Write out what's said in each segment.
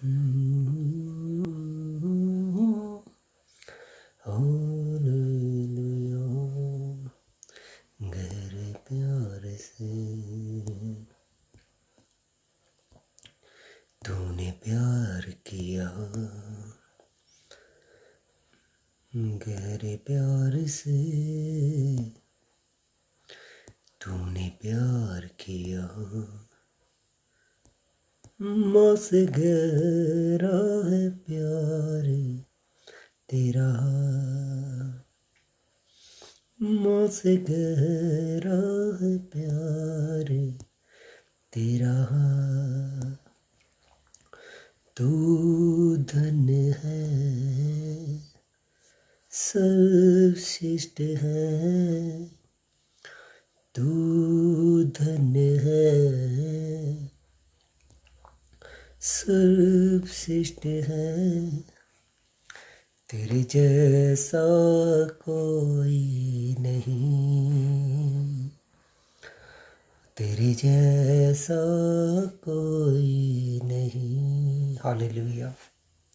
Hallelujah. गहरे प्यार से तूने प्यार किया, गहरे प्यार से तूने प्यार किया। माँ से गहरा है प्यार तेरा, माँ से गहरा है प्यार तेरा। तू धन्य है, सर्वश्रेष्ठ है, तू धन्य है, सर्वश्रेष्ठ है। तेरे जैसा कोई नहीं, तेरे जैसा कोई नहीं। Hallelujah.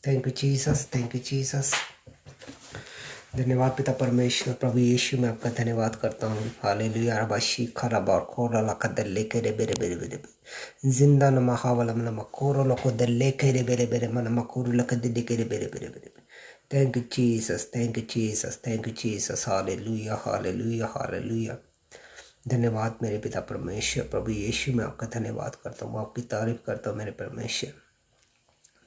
Thank you Jesus, thank you Jesus. धन्यवाद पिता परमेश्वर, प्रभु यीशु मैं आपका धन्यवाद करता हूँ। हालेलुया। रबाशी खराबार खोरा लका दल्ले करे बेरे बेरे बेरे जिंदा नमा हावलम नमा कोरो लको दल्ले करे बेरे बेरे मन मकोरु लका दिल्ली करे बेरे बेरे बेरे। Thank you Jesus, thank you Jesus, thank you Jesus. Hallelujah, hallelujah, hallelujah. धन्यवाद मेरे पिता परमेश्वर, प्रभु यीशु मैं आपका धन्यवाद करता हूँ, आपकी तारीफ करता हूँ मेरे परमेश्वर।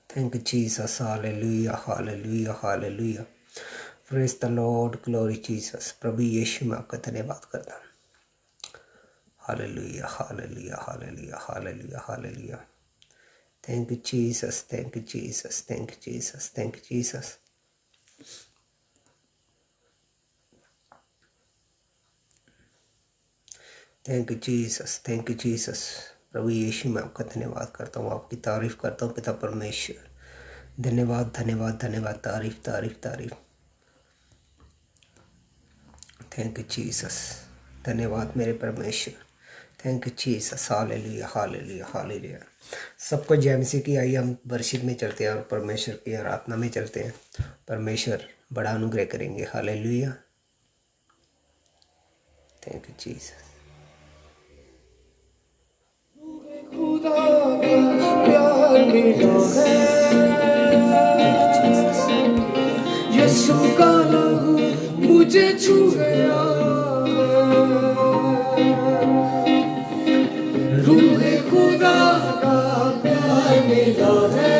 Thank you Jesus. Hallelujah, hallelujah, hallelujah. Praise the Lord, glory Jesus. प्रभु यीशु मैं आपका धन्यवाद करता हूँ। Hallelujah, hallelujah, hallelujah, hallelujah, hallelujah. Thank you Jesus, thank you Jesus, thank you Jesus, thank you Jesus. Thank you Jesus, thank you Jesus. प्रभु यीशु मैं आपका धन्यवाद करता हूँ, आपकी तारीफ करता हूँ पिता परमेश्वर। धन्यवाद, धन्यवाद, धन्यवाद, तारीफ, तारीफ, तारीफ। Thank you Jesus. धन्यवाद मेरे परमेश्वर। Thank you Jesus. Hallelujah, hallelujah, hallelujah. सबको जय मसीह की। आइए हम वर्शिप में चलते हैं और परमेश्वर की आराधना में चलते हैं। परमेश्वर बड़ा अनुग्रह करेंगे। हालेलुया। Thank you Jesus. प्यार मिला है, यीशु का लहू मुझे छू गया, रूहे खुदा का प्यार मिला है,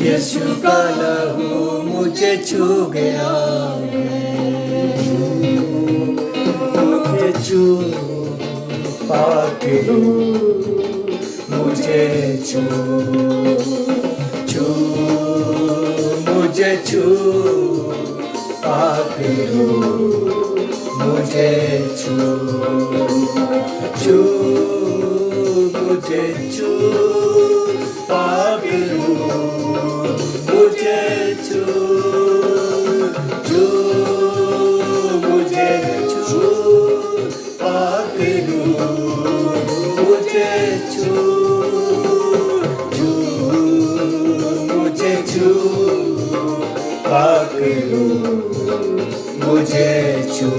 यीशु का लहू मुझे छू गया, मुझे छू पाके मुझे छू, छू मुझे छू पाके मुझे छू, छू मुझे छू पाके मुझे छू, छू मुझे छू पाके मुझे छू, छू मुझे छू पाके मुझे छू,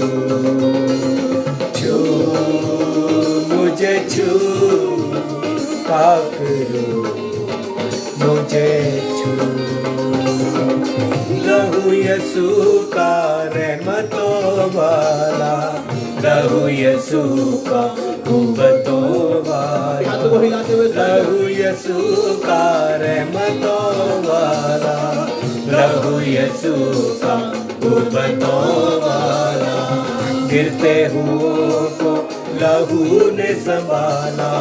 छू मुझे छू पाके मुझे छू। लहू यीशु का रहमतों वाला, लहू यीशु का कुव्वतों वाला, लहू यीशु का रहमतों वाला, लहू यीशु का कुव्वतों वाला। गिरते हुओं को लहू ने संभाला,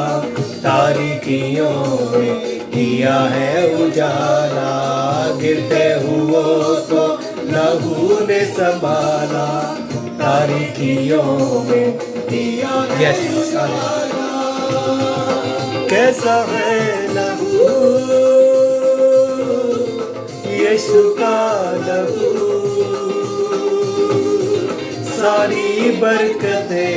तारीकियों में किया है उजाला। गिरते हुओं को लहू ने संभाला, तारीकियों में दिया है उजाला। कैसा है लहू यीशु का लहू, सारी बरकतें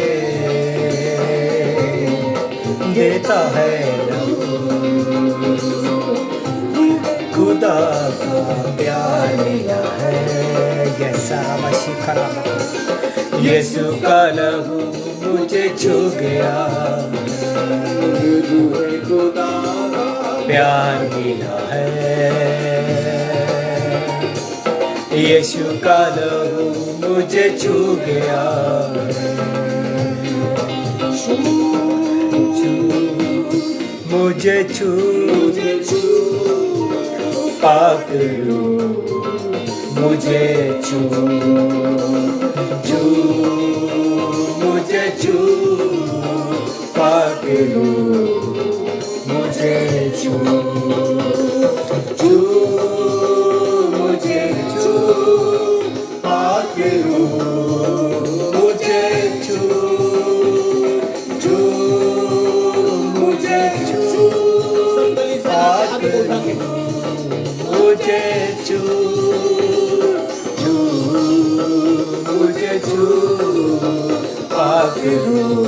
देता है लहू, प्यार मिला है। यीशु का लहू मुझे छू गया, खुदा प्यार मिला है। यीशु का लहू मुझे छू गया, मुझे छू पाक रूह मुझे छू मुझे छू पाक रूह मुझे छू मुझे छू पाक रूह मुझे छू मुझे छू पाक रूह मुझे छू मुझे छू पाक रूह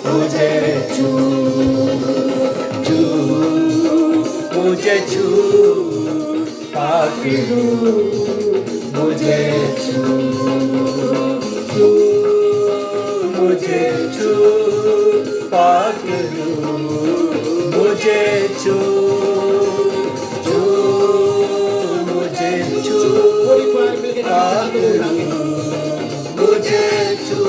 मुझे छू मुझे छू पाक रूह मुझे छू मुझे छू पाक रूह मुझे छू मुझे छू पाक रूह मुझे छू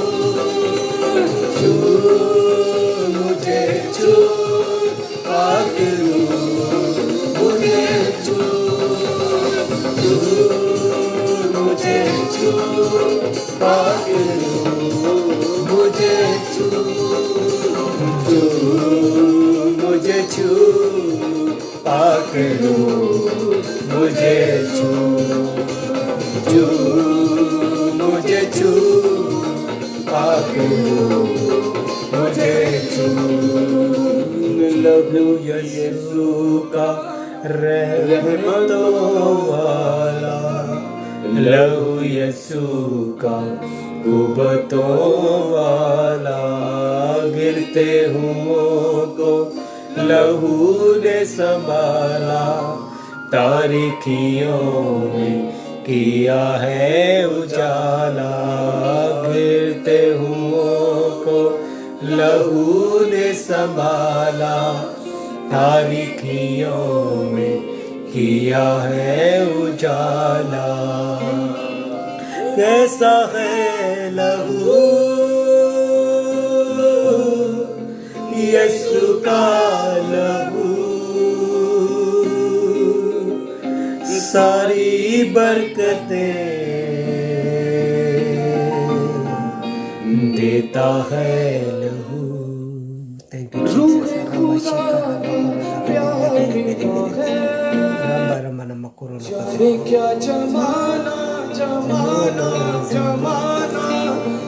मुझे छू पाक रूह मुझे छू मुझे छू पाक रूह मुझे छू मुझे छू पाक रूह मुझे छू मुझे छू पाक रूह मुझे छू। लहू यीशु का रहमतों वाला, लहू यीशु का कुबतों वाला, गिरते हुओं को लहू ने संभाला, तारीखियों में किया है उजाला, गिरते हुओं को लहू ने संभाला, तारीखियों में किया है उजाला। कैसा है लहू यीशु का लहू, सारी बरकतें देता है लहू। थैंक यू क्या जमाना जमाना जमाना,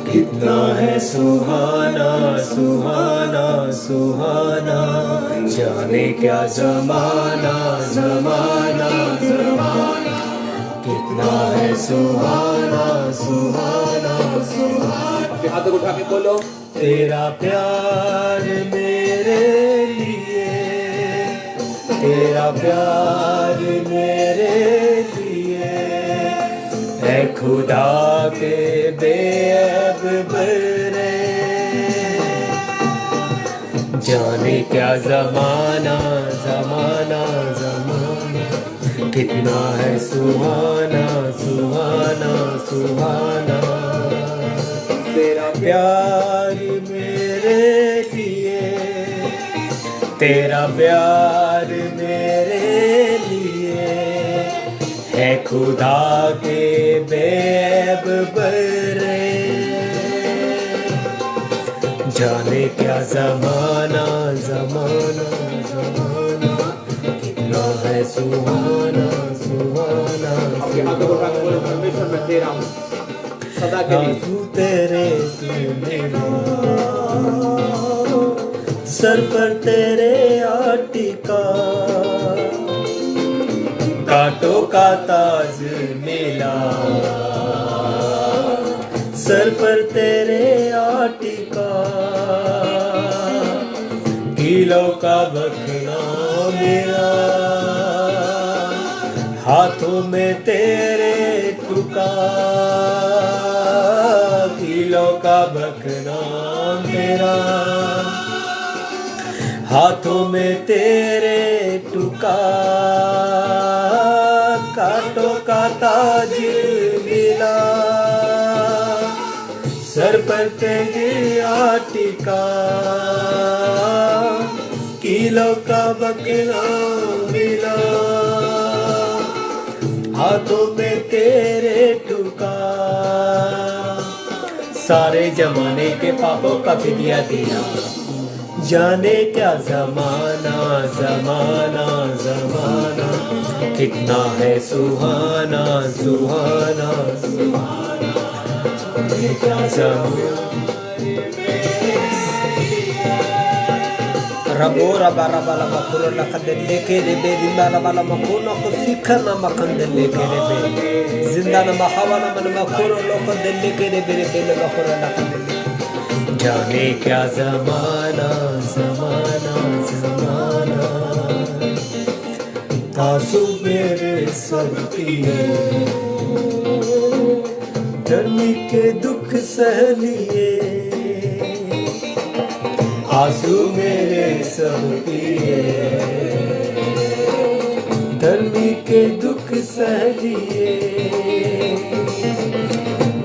कितना है सुहाना सुहाना सुहाना, जाने क्या जमाना जमाना जमाना, कितना है सुहाना सुहाना सुहाना। हाथ उठा के बोलो, तेरा प्यार मेरे लिए, तेरा प्यार मेरे लिए है खुदा के बेअब बरे, जाने क्या जमाना जमाना जमाना, कितना है सुहाना सुहाना सुहाना। तेरा प्यार मेरे लिए, तेरा प्यार मेरे लिए है खुदा के बेअब बरे, जाने क्या जमाना जमाना जमाना, कितना है सुहाना सुहाना सुहाना। तू तेरे मेरा सर पर तेरे आटिका, कांटों का ताज मिला, सर पर तेरे आटिका, कीलों का बखना मेरा, हाथों में तेरे टुका किलो का बकरा मेरा, हाथों में तेरे टुका कांटों का ताज मिला, सर पर तेरे टिका किलो का बकरा मिला, हाथों में तेरे टुका सारे जमाने के पापों का फिदिया दिया, जाने क्या जमाना जमाना जमाना कितना है सुहाना सुहाना सुहाना, क्या जमाना रबो रबा रबा रबा कुरो लखदे लेके रे बे जिंदा रबा रबा कुनो को सीखना मखंदे लेके रे बे जिंदा न मखावाना मन मखुरो लोको दे लेके रे बे बे मखुरो लखदे, जाने क्या जमाना जमाना जमाना, तासु मेरे सब पिए धर्मी के दुख सह लिए, आंसू मेरे सब पिए धर्मी के दुख सह लिए,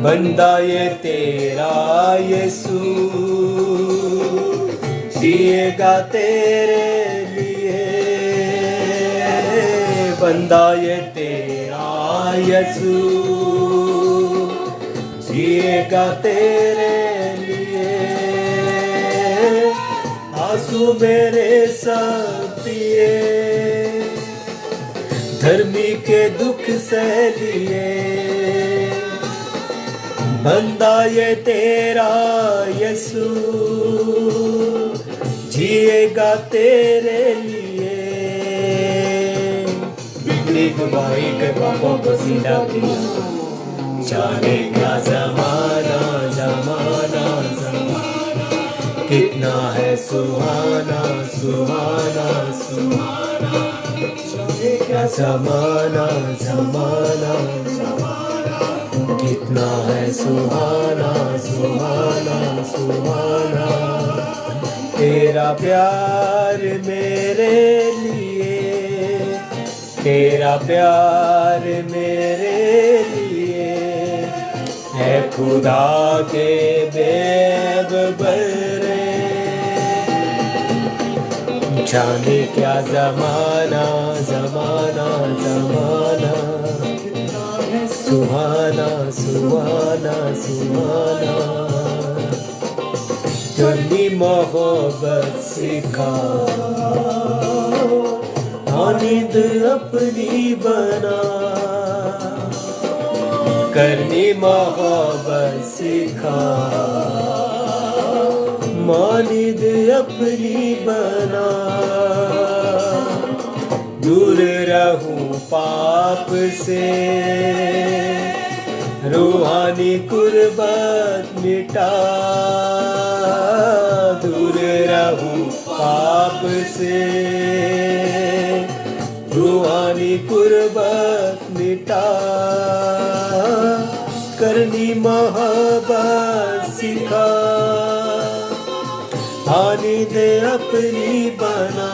बंदा ये तेरा यीशु जिएगा तेरे लिए, बंदा ये तेरा यीशु जिएगा तेरे लिए, आंसू मेरे सब पिए धर्मी के दुख सह लिए, बंदा ये तेरा यीशु जिएगा तेरे लिए, बिगड़ी दुबाई के पापों को सीधा किया, जाने क्या जमाना जमाना जमाना कितना है सुहाना सुहाना सुहाना, जाने क्या जमाना जमाना कितना है सुहाना सुहाना सुहाना, तेरा प्यार मेरे लिए, तेरा प्यार मेरे लिए है खुदा के बेब बरे, जाने क्या जमाना जमाना जमाना सुहाना सुहाना सुहाना, तुमने मोहब्बत सिखा नींद अपनी बना, करनी मोहब्बत सिखा नींद अपनी बना, दूर रहूं पाप से रूहानी कुर्बत मिटा, दूर रहूं पाप से रूहानी कुर्बत मिटा, करनी मोहब्बत सिखा नींद अपनी बना,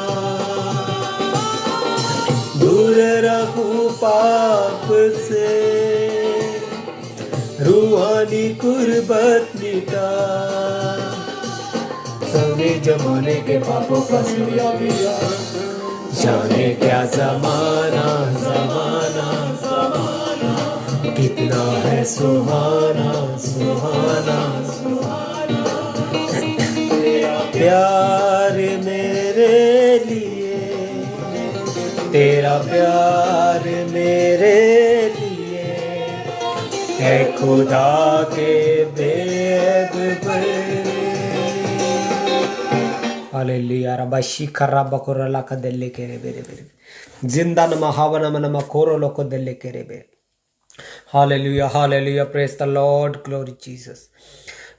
दूर रहूं पाप से रूहानी कुर्बत मिटा, सभी जमाने के पापों का सिया दिया, जाने क्या जमाना जमाना जमाना कितना है सुहाना सुहाना सुहाना, तेरा प्यार मेरे लिए, तेरा प्यार मेरे लिए है खुदा के बेब बरे, हालेलुया रबाशी खराबा कोरला का दिल्ली के रे बेरे बेरे जिंदा न महावना मन मकोरो लोको दिल्ली के रे बेरे, hallelujah hallelujah praise the Lord glory Jesus.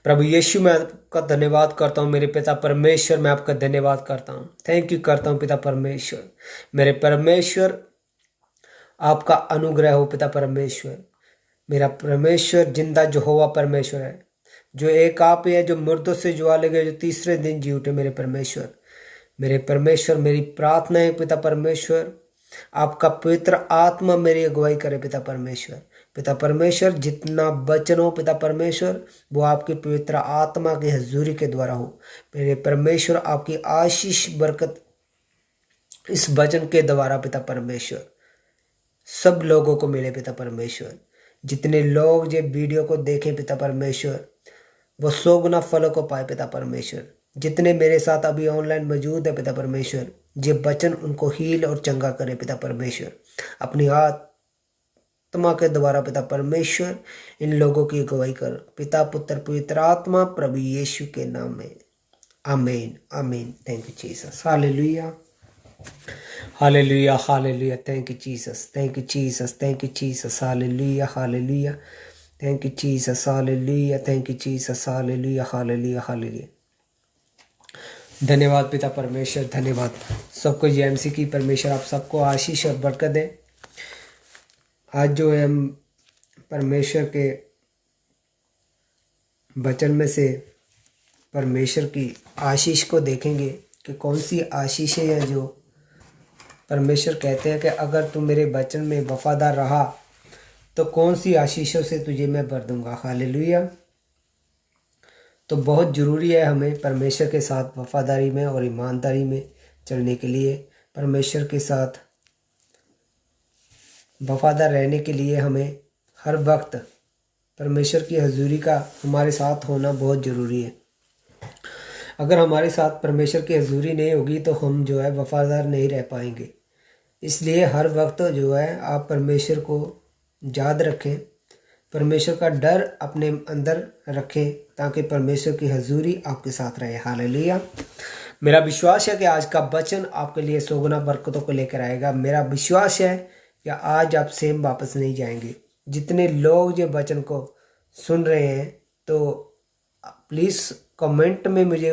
प्रभु यीशु मैं आपका धन्यवाद करता हूँ, मेरे पिता परमेश्वर मैं आपका धन्यवाद करता हूँ, थैंक यू करता हूँ पिता परमेश्वर, मेरे परमेश्वर आपका अनुग्रह हो पिता परमेश्वर। मेरा परमेश्वर जिंदा यहोवा परमेश्वर है, जो एक आप ही है, जो मुर्दों से जुआ गए, जो तीसरे दिन जी उठे। मेरे परमेश्वर, मेरे परमेश्वर, मेरी प्रार्थना है पिता परमेश्वर, आपका पवित्र आत्मा मेरी अगुवाई करे पिता परमेश्वर। पिता परमेश्वर, जितना वचन हो पिता परमेश्वर, वो आपकी पवित्र आत्मा की हजूरी के द्वारा हो। मेरे परमेश्वर, आपकी आशीष बरकत इस वचन के द्वारा पिता परमेश्वर सब लोगों को मिले पिता परमेश्वर। जितने लोग ये वीडियो को देखें पिता परमेश्वर, वो 100 गुना फलों को पाए पिता परमेश्वर। जितने मेरे साथ अभी ऑनलाइन मौजूद है पिता परमेश्वर, ये वचन उनको हील और चंगा करे पिता परमेश्वर। अपनी आत्मा के द्वारा पिता परमेश्वर इन लोगों की अगुवाई कर। पिता, पुत्र, पवित्र आत्मा, प्रभु यीशु के नाम में, आमीन आमीन। Thank you Jesus, hallelujah hallelujah hallelujah. Thank you Jesus, thank you Jesus, thank you Jesus, hallelujah hallelujah. Thank you Jesus, hallelujah. Thank you Jesus, hallelujah hallelujah hallelujah. धन्यवाद पिता परमेश्वर, धन्यवाद। सबको जेएमसी की परमेश्वर आप सबको आशीष और बरकत दे। आज जो है हम परमेश्वर के वचन में से परमेश्वर की आशीष को देखेंगे कि कौन सी आशीष है जो परमेश्वर कहते हैं कि अगर तू मेरे वचन में वफादार रहा तो कौन सी आशीषों से तुझे मैं भर दूंगा। हालेलुया। तो बहुत ज़रूरी है हमें परमेश्वर के साथ वफादारी में और ईमानदारी में चलने के लिए। परमेश्वर के साथ वफादार रहने के लिए हमें हर वक्त परमेश्वर की हजूरी का हमारे साथ होना बहुत ज़रूरी है। अगर हमारे साथ परमेश्वर की हजूरी नहीं होगी तो हम जो है वफादार नहीं रह पाएंगे। इसलिए हर वक्त जो है आप परमेश्वर को याद रखें, परमेश्वर का डर अपने अंदर रखें ताकि परमेश्वर की हजूरी आपके साथ रहे। हालेलुया। मेरा विश्वास है कि आज का वचन आपके लिए 100 गुना बरकतों को लेकर आएगा। मेरा विश्वास है कि आज आप सेम वापस नहीं जाएंगे। जितने लोग ये वचन को सुन रहे हैं तो प्लीज़ कमेंट में मुझे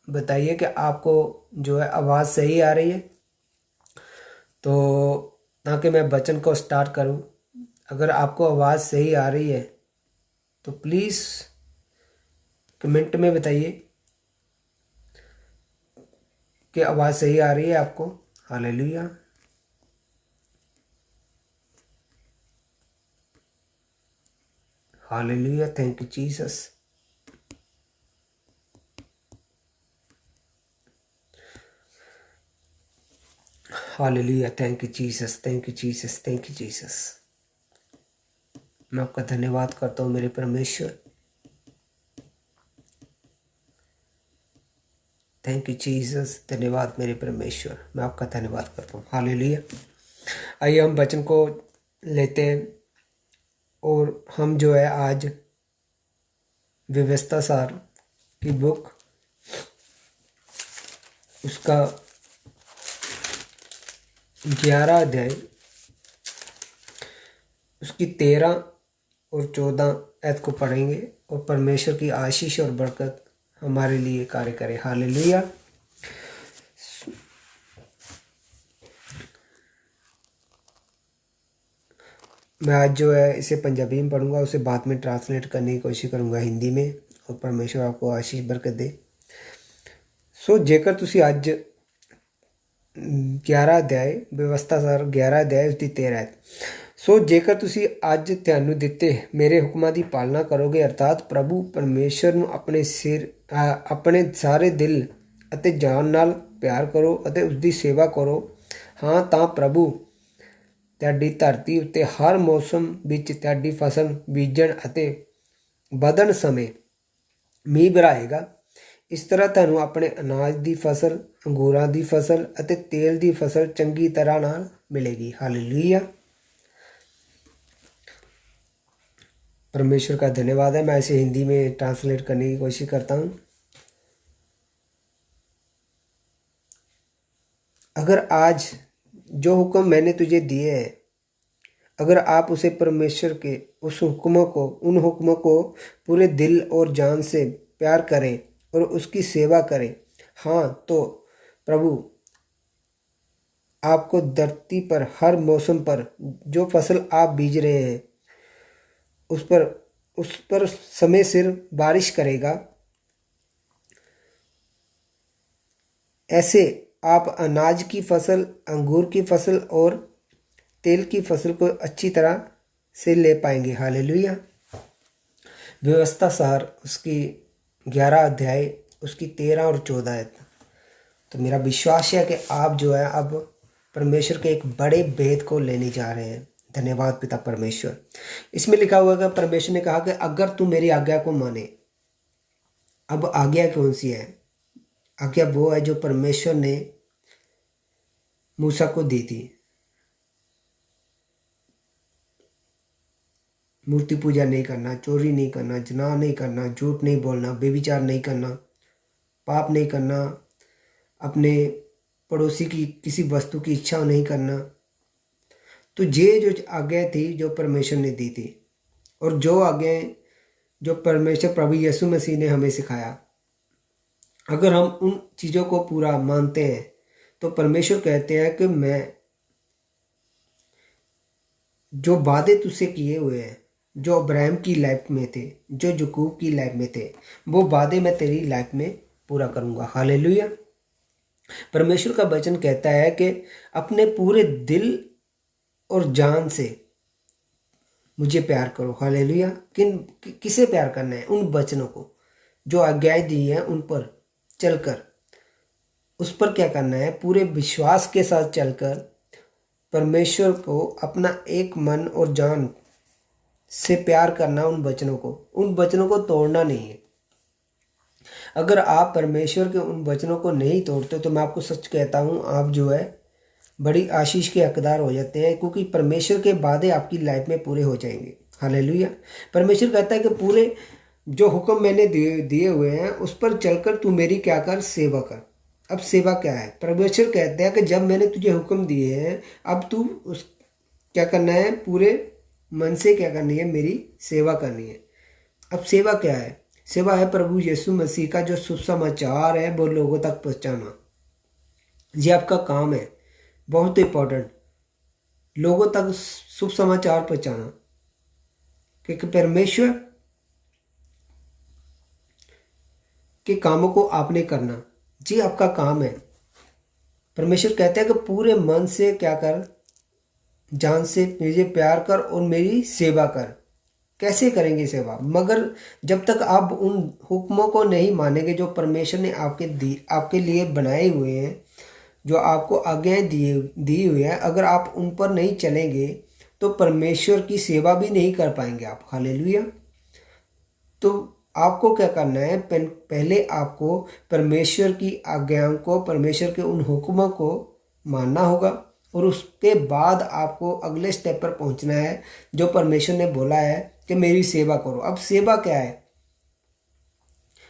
बताइए कि आपको जो है आवाज़ सही आ रही है, तो ताकि मैं वचन को स्टार्ट करूं। अगर आपको आवाज़ सही आ रही है तो प्लीज़ कमेंट में बताइए कि आवाज़ सही आ रही है आपको। Hallelujah. Hallelujah. Thank you Jesus. Hallelujah. Thank you Jesus, thank you Jesus, thank you Jesus. मैं आपका धन्यवाद करता हूँ मेरे परमेश्वर। Thank you Jesus. धन्यवाद मेरे परमेश्वर, मैं आपका धन्यवाद करता हूँ। हालेलुया। आइए हम वचन को लेते हैं और हम जो है आज व्यवस्था सार की बुक उसका 11 अध्याय उसकी 13 और 14 ऐत को पढ़ेंगे और परमेश्वर की आशीष और बरकत हमारे लिए कार्य करे। हालेलुया। मैं आज जो है इसे पंजाबी में पढ़ूंगा, उसे बाद में ट्रांसलेट करने की कोशिश करूंगा हिंदी में, और परमेश्वर आपको आशीष बरकत दे। सो जेकर तुसी आज 11 अध्याय व्यवस्था सार 11 अध्याय उसकी 13 सो जेकर तुसी ਅੱਜ ਤੁਹਾਨੂੰ ਦਿੱਤੇ ਮੇਰੇ ਹੁਕਮਾਂ ਦੀ ਪਾਲਣਾ ਕਰੋਗੇ, ਅਰਥਾਤ ਪ੍ਰਭੂ ਪਰਮੇਸ਼ਰ ਨੂੰ ਆਪਣੇ ਸਾਰੇ ਦਿਲ ਅਤੇ ਜਾਨ ਨਾਲ ਪਿਆਰ ਕਰੋ ਅਤੇ ਉਸ ਦੀ ਸੇਵਾ ਕਰੋ, ਹਾਂ ਤਾਂ ਪ੍ਰਭੂ ਤੁਹਾਡੀ ਧਰਤੀ ਉੱਤੇ ਹਰ ਮੌਸਮ ਵਿੱਚ ਤੁਹਾਡੀ ਫਸਲ ਬੀਜਣ ਅਤੇ ਵਧਣ ਸਮੇਂ ਮੀਂਹ ਵਰ੍ਹਾਏਗਾ। ਇਸ ਤਰ੍ਹਾਂ ਤੁਹਾਨੂੰ ਆਪਣੇ ਅਨਾਜ ਦੀ ਫਸਲ, ਅੰਗੂਰਾਂ ਦੀ ਫਸਲ ਅਤੇ ਤੇਲ ਦੀ ਫਸਲ ਚੰਗੀ ਤਰ੍ਹਾਂ ਨਾਲ ਮਿਲੇਗੀ। ਹਾਲੇਲੂਇਆ। परमेश्वर का धन्यवाद है। मैं इसे हिंदी में ट्रांसलेट करने की कोशिश करता हूँ। अगर आज जो हुक्म मैंने तुझे दिए हैं, अगर आप उसे परमेश्वर के उन हुक्मों को पूरे दिल और जान से प्यार करें और उसकी सेवा करें, हाँ तो प्रभु आपको धरती पर हर मौसम पर जो फसल आप बीज रहे हैं उस पर समय सिर बारिश करेगा। ऐसे आप अनाज की फसल, अंगूर की फसल और तेल की फसल को अच्छी तरह से ले पाएंगे। हालेलुया। व्यवस्था सार उसकी 11 अध्याय उसकी 13 और 14 है। तो मेरा विश्वास है कि आप जो है अब परमेश्वर के एक बड़े भेद को लेने जा रहे हैं। धन्यवाद पिता परमेश्वर। इसमें लिखा हुआ है कि परमेश्वर ने कहा कि अगर तू मेरी आज्ञा को माने। अब आज्ञा कौन सी है? आज्ञा वो है जो परमेश्वर ने मूसा को दी थी। मूर्ति पूजा नहीं करना, चोरी नहीं करना, जिना नहीं करना, झूठ नहीं बोलना, बेविचार नहीं करना, पाप नहीं करना, अपने पड़ोसी की किसी वस्तु की इच्छा नहीं करना। तो ये जो आज्ञा थी जो परमेश्वर ने दी थी, और जो आज्ञा जो परमेश्वर प्रभु यीशु मसीह ने हमें सिखाया, अगर हम उन चीज़ों को पूरा मानते हैं तो परमेश्वर कहते हैं कि मैं जो वादे तुझसे किए हुए हैं, जो अब्राहम की लाइफ में थे, जो यकूब की लाइफ में थे, वो वादे मैं तेरी लाइफ में पूरा करूँगा। हालेलुया। परमेश्वर का वचन कहता है कि अपने पूरे दिल और जान से मुझे प्यार करो। हालेलुया। किसे प्यार करना है? उन वचनों को, जो आज्ञाएं दी हैं उन पर चलकर, उस पर क्या करना है? पूरे विश्वास के साथ चलकर परमेश्वर को अपना एक मन और जान से प्यार करना। उन वचनों को तोड़ना नहीं है। अगर आप परमेश्वर के उन वचनों को नहीं तोड़ते तो मैं आपको सच कहता हूँ, आप जो है बड़ी आशीष के हकदार हो जाते हैं, क्योंकि परमेश्वर के वादे आपकी लाइफ में पूरे हो जाएंगे। हालेलुया। परमेश्वर कहता है कि पूरे जो हुक्म मैंने दिए हुए हैं उस पर चलकर तू मेरी क्या कर? सेवा कर। अब सेवा क्या है? परमेश्वर कहते हैं कि जब मैंने तुझे हुक्म दिए हैं, अब तू उस क्या करना है? पूरे मन से क्या करनी है? मेरी सेवा करनी है। अब सेवा क्या है? सेवा है प्रभु यीशु मसीह का जो शुभ समाचार है वो लोगों तक पहुंचाना। ये आपका काम है, बहुत इंपॉर्टेंट, लोगों तक शुभ समाचार पहुंचाना। क्योंकि परमेश्वर के कामों को आपने करना, जी आपका काम है। परमेश्वर कहते हैं कि पूरे मन से क्या कर? जान से मुझे प्यार कर और मेरी सेवा कर। कैसे करेंगे सेवा? मगर जब तक आप उन हुक्मों को नहीं मानेंगे जो परमेश्वर ने आपके लिए बनाए हुए हैं, जो आपको आज्ञाएं दी हुई है, अगर आप उन पर नहीं चलेंगे तो परमेश्वर की सेवा भी नहीं कर पाएंगे आप। हालेलुया। तो आपको क्या करना है? पहले आपको परमेश्वर की आज्ञाओं को, परमेश्वर के उन हुक्मों को मानना होगा, और उसके बाद आपको अगले स्टेप पर पहुंचना है जो परमेश्वर ने बोला है कि मेरी सेवा करो। अब सेवा क्या है?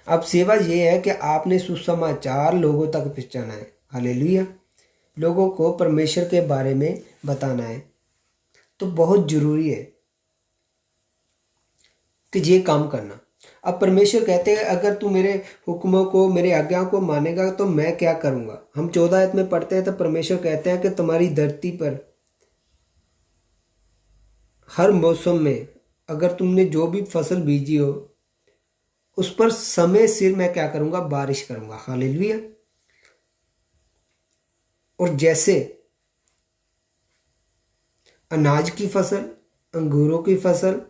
अब सेवा ये है कि आपने सुसमाचार लोगों तक पहुंचाना है। हालेलुया। लोगों को परमेश्वर के बारे में बताना है। तो बहुत जरूरी है कि ये काम करना। अब परमेश्वर कहते हैं अगर तू मेरे हुक्मों को, मेरे आज्ञाओं को मानेगा तो मैं क्या करूंगा। हम 14 आयत में पढ़ते हैं तो परमेश्वर कहते हैं कि तुम्हारी धरती पर हर मौसम में अगर तुमने जो भी फसल बीजी हो उस पर समय सिर मैं क्या करूंगा? बारिश करूंगा। हालेलुया। और जैसे अनाज की फसल, अंगूरों की फसल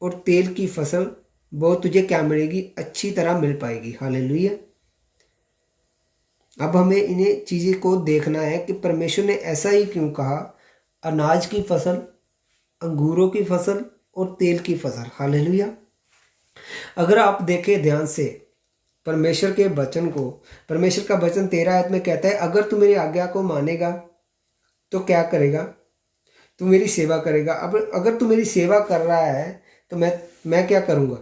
और तेल की फसल, वो तुझे क्या मिलेगी? अच्छी तरह मिल पाएगी। हालेलुया। अब हमें इन्हें चीज़ों को देखना है कि परमेश्वर ने ऐसा ही क्यों कहा। अनाज की फसल, अंगूरों की फसल और तेल की फसल। हालेलुया। अगर आप देखें ध्यान से परमेश्वर के वचन को, परमेश्वर का वचन 13 आयत में कहता है अगर तू मेरी आज्ञा को मानेगा तो क्या करेगा? तू मेरी सेवा करेगा। अब अगर तू मेरी सेवा कर रहा है तो मैं क्या करूँगा?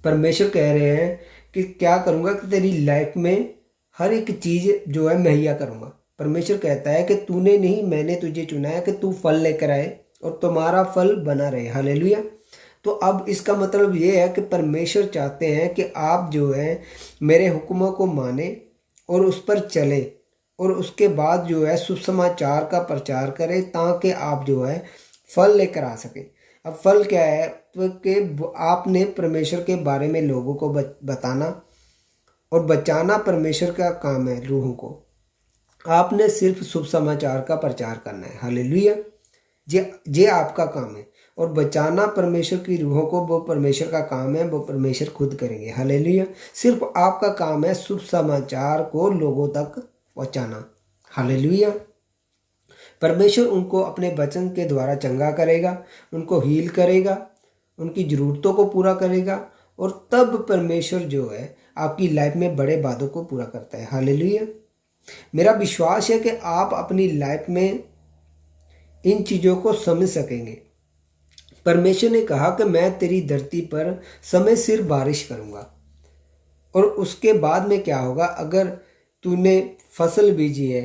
परमेश्वर कह रहे हैं कि क्या करूँगा? कि तेरी लाइफ में हर एक चीज़ जो है मुहैया करूँगा। परमेश्वर कहता है कि तूने नहीं, मैंने तुझे चुना है कि तू फल लेकर आए और तुम्हारा फल बना रहे। हालेलुया। तो अब इसका मतलब ये है कि परमेश्वर चाहते हैं कि आप जो है मेरे हुक्मों को माने और उस पर चले, और उसके बाद जो है शुभ समाचार का प्रचार करें, ताकि आप जो है फल लेकर आ सकें। अब फल क्या है? तो कि आपने परमेश्वर के बारे में लोगों को बताना और बचाना परमेश्वर का काम है। रूहों को आपने सिर्फ शुभ समाचार का प्रचार करना है। हालेलुया। ये आपका काम है। और बचाना परमेश्वर की रूहों को, वो परमेश्वर का काम है, वो परमेश्वर खुद करेंगे। हालेलुया। सिर्फ आपका काम है शुभ समाचार को लोगों तक पहुंचाना। हालेलुया। परमेश्वर उनको अपने वचन के द्वारा चंगा करेगा, उनको हील करेगा, उनकी ज़रूरतों को पूरा करेगा, और तब परमेश्वर जो है आपकी लाइफ में बड़े वादों को पूरा करता है। हालेलुया। मेरा विश्वास है कि आप अपनी लाइफ में इन चीज़ों को समझ सकेंगे। परमेश्वर ने कहा कि मैं तेरी धरती पर समय सिर बारिश करूंगा। और उसके बाद में क्या होगा? अगर तूने फसल बीजी है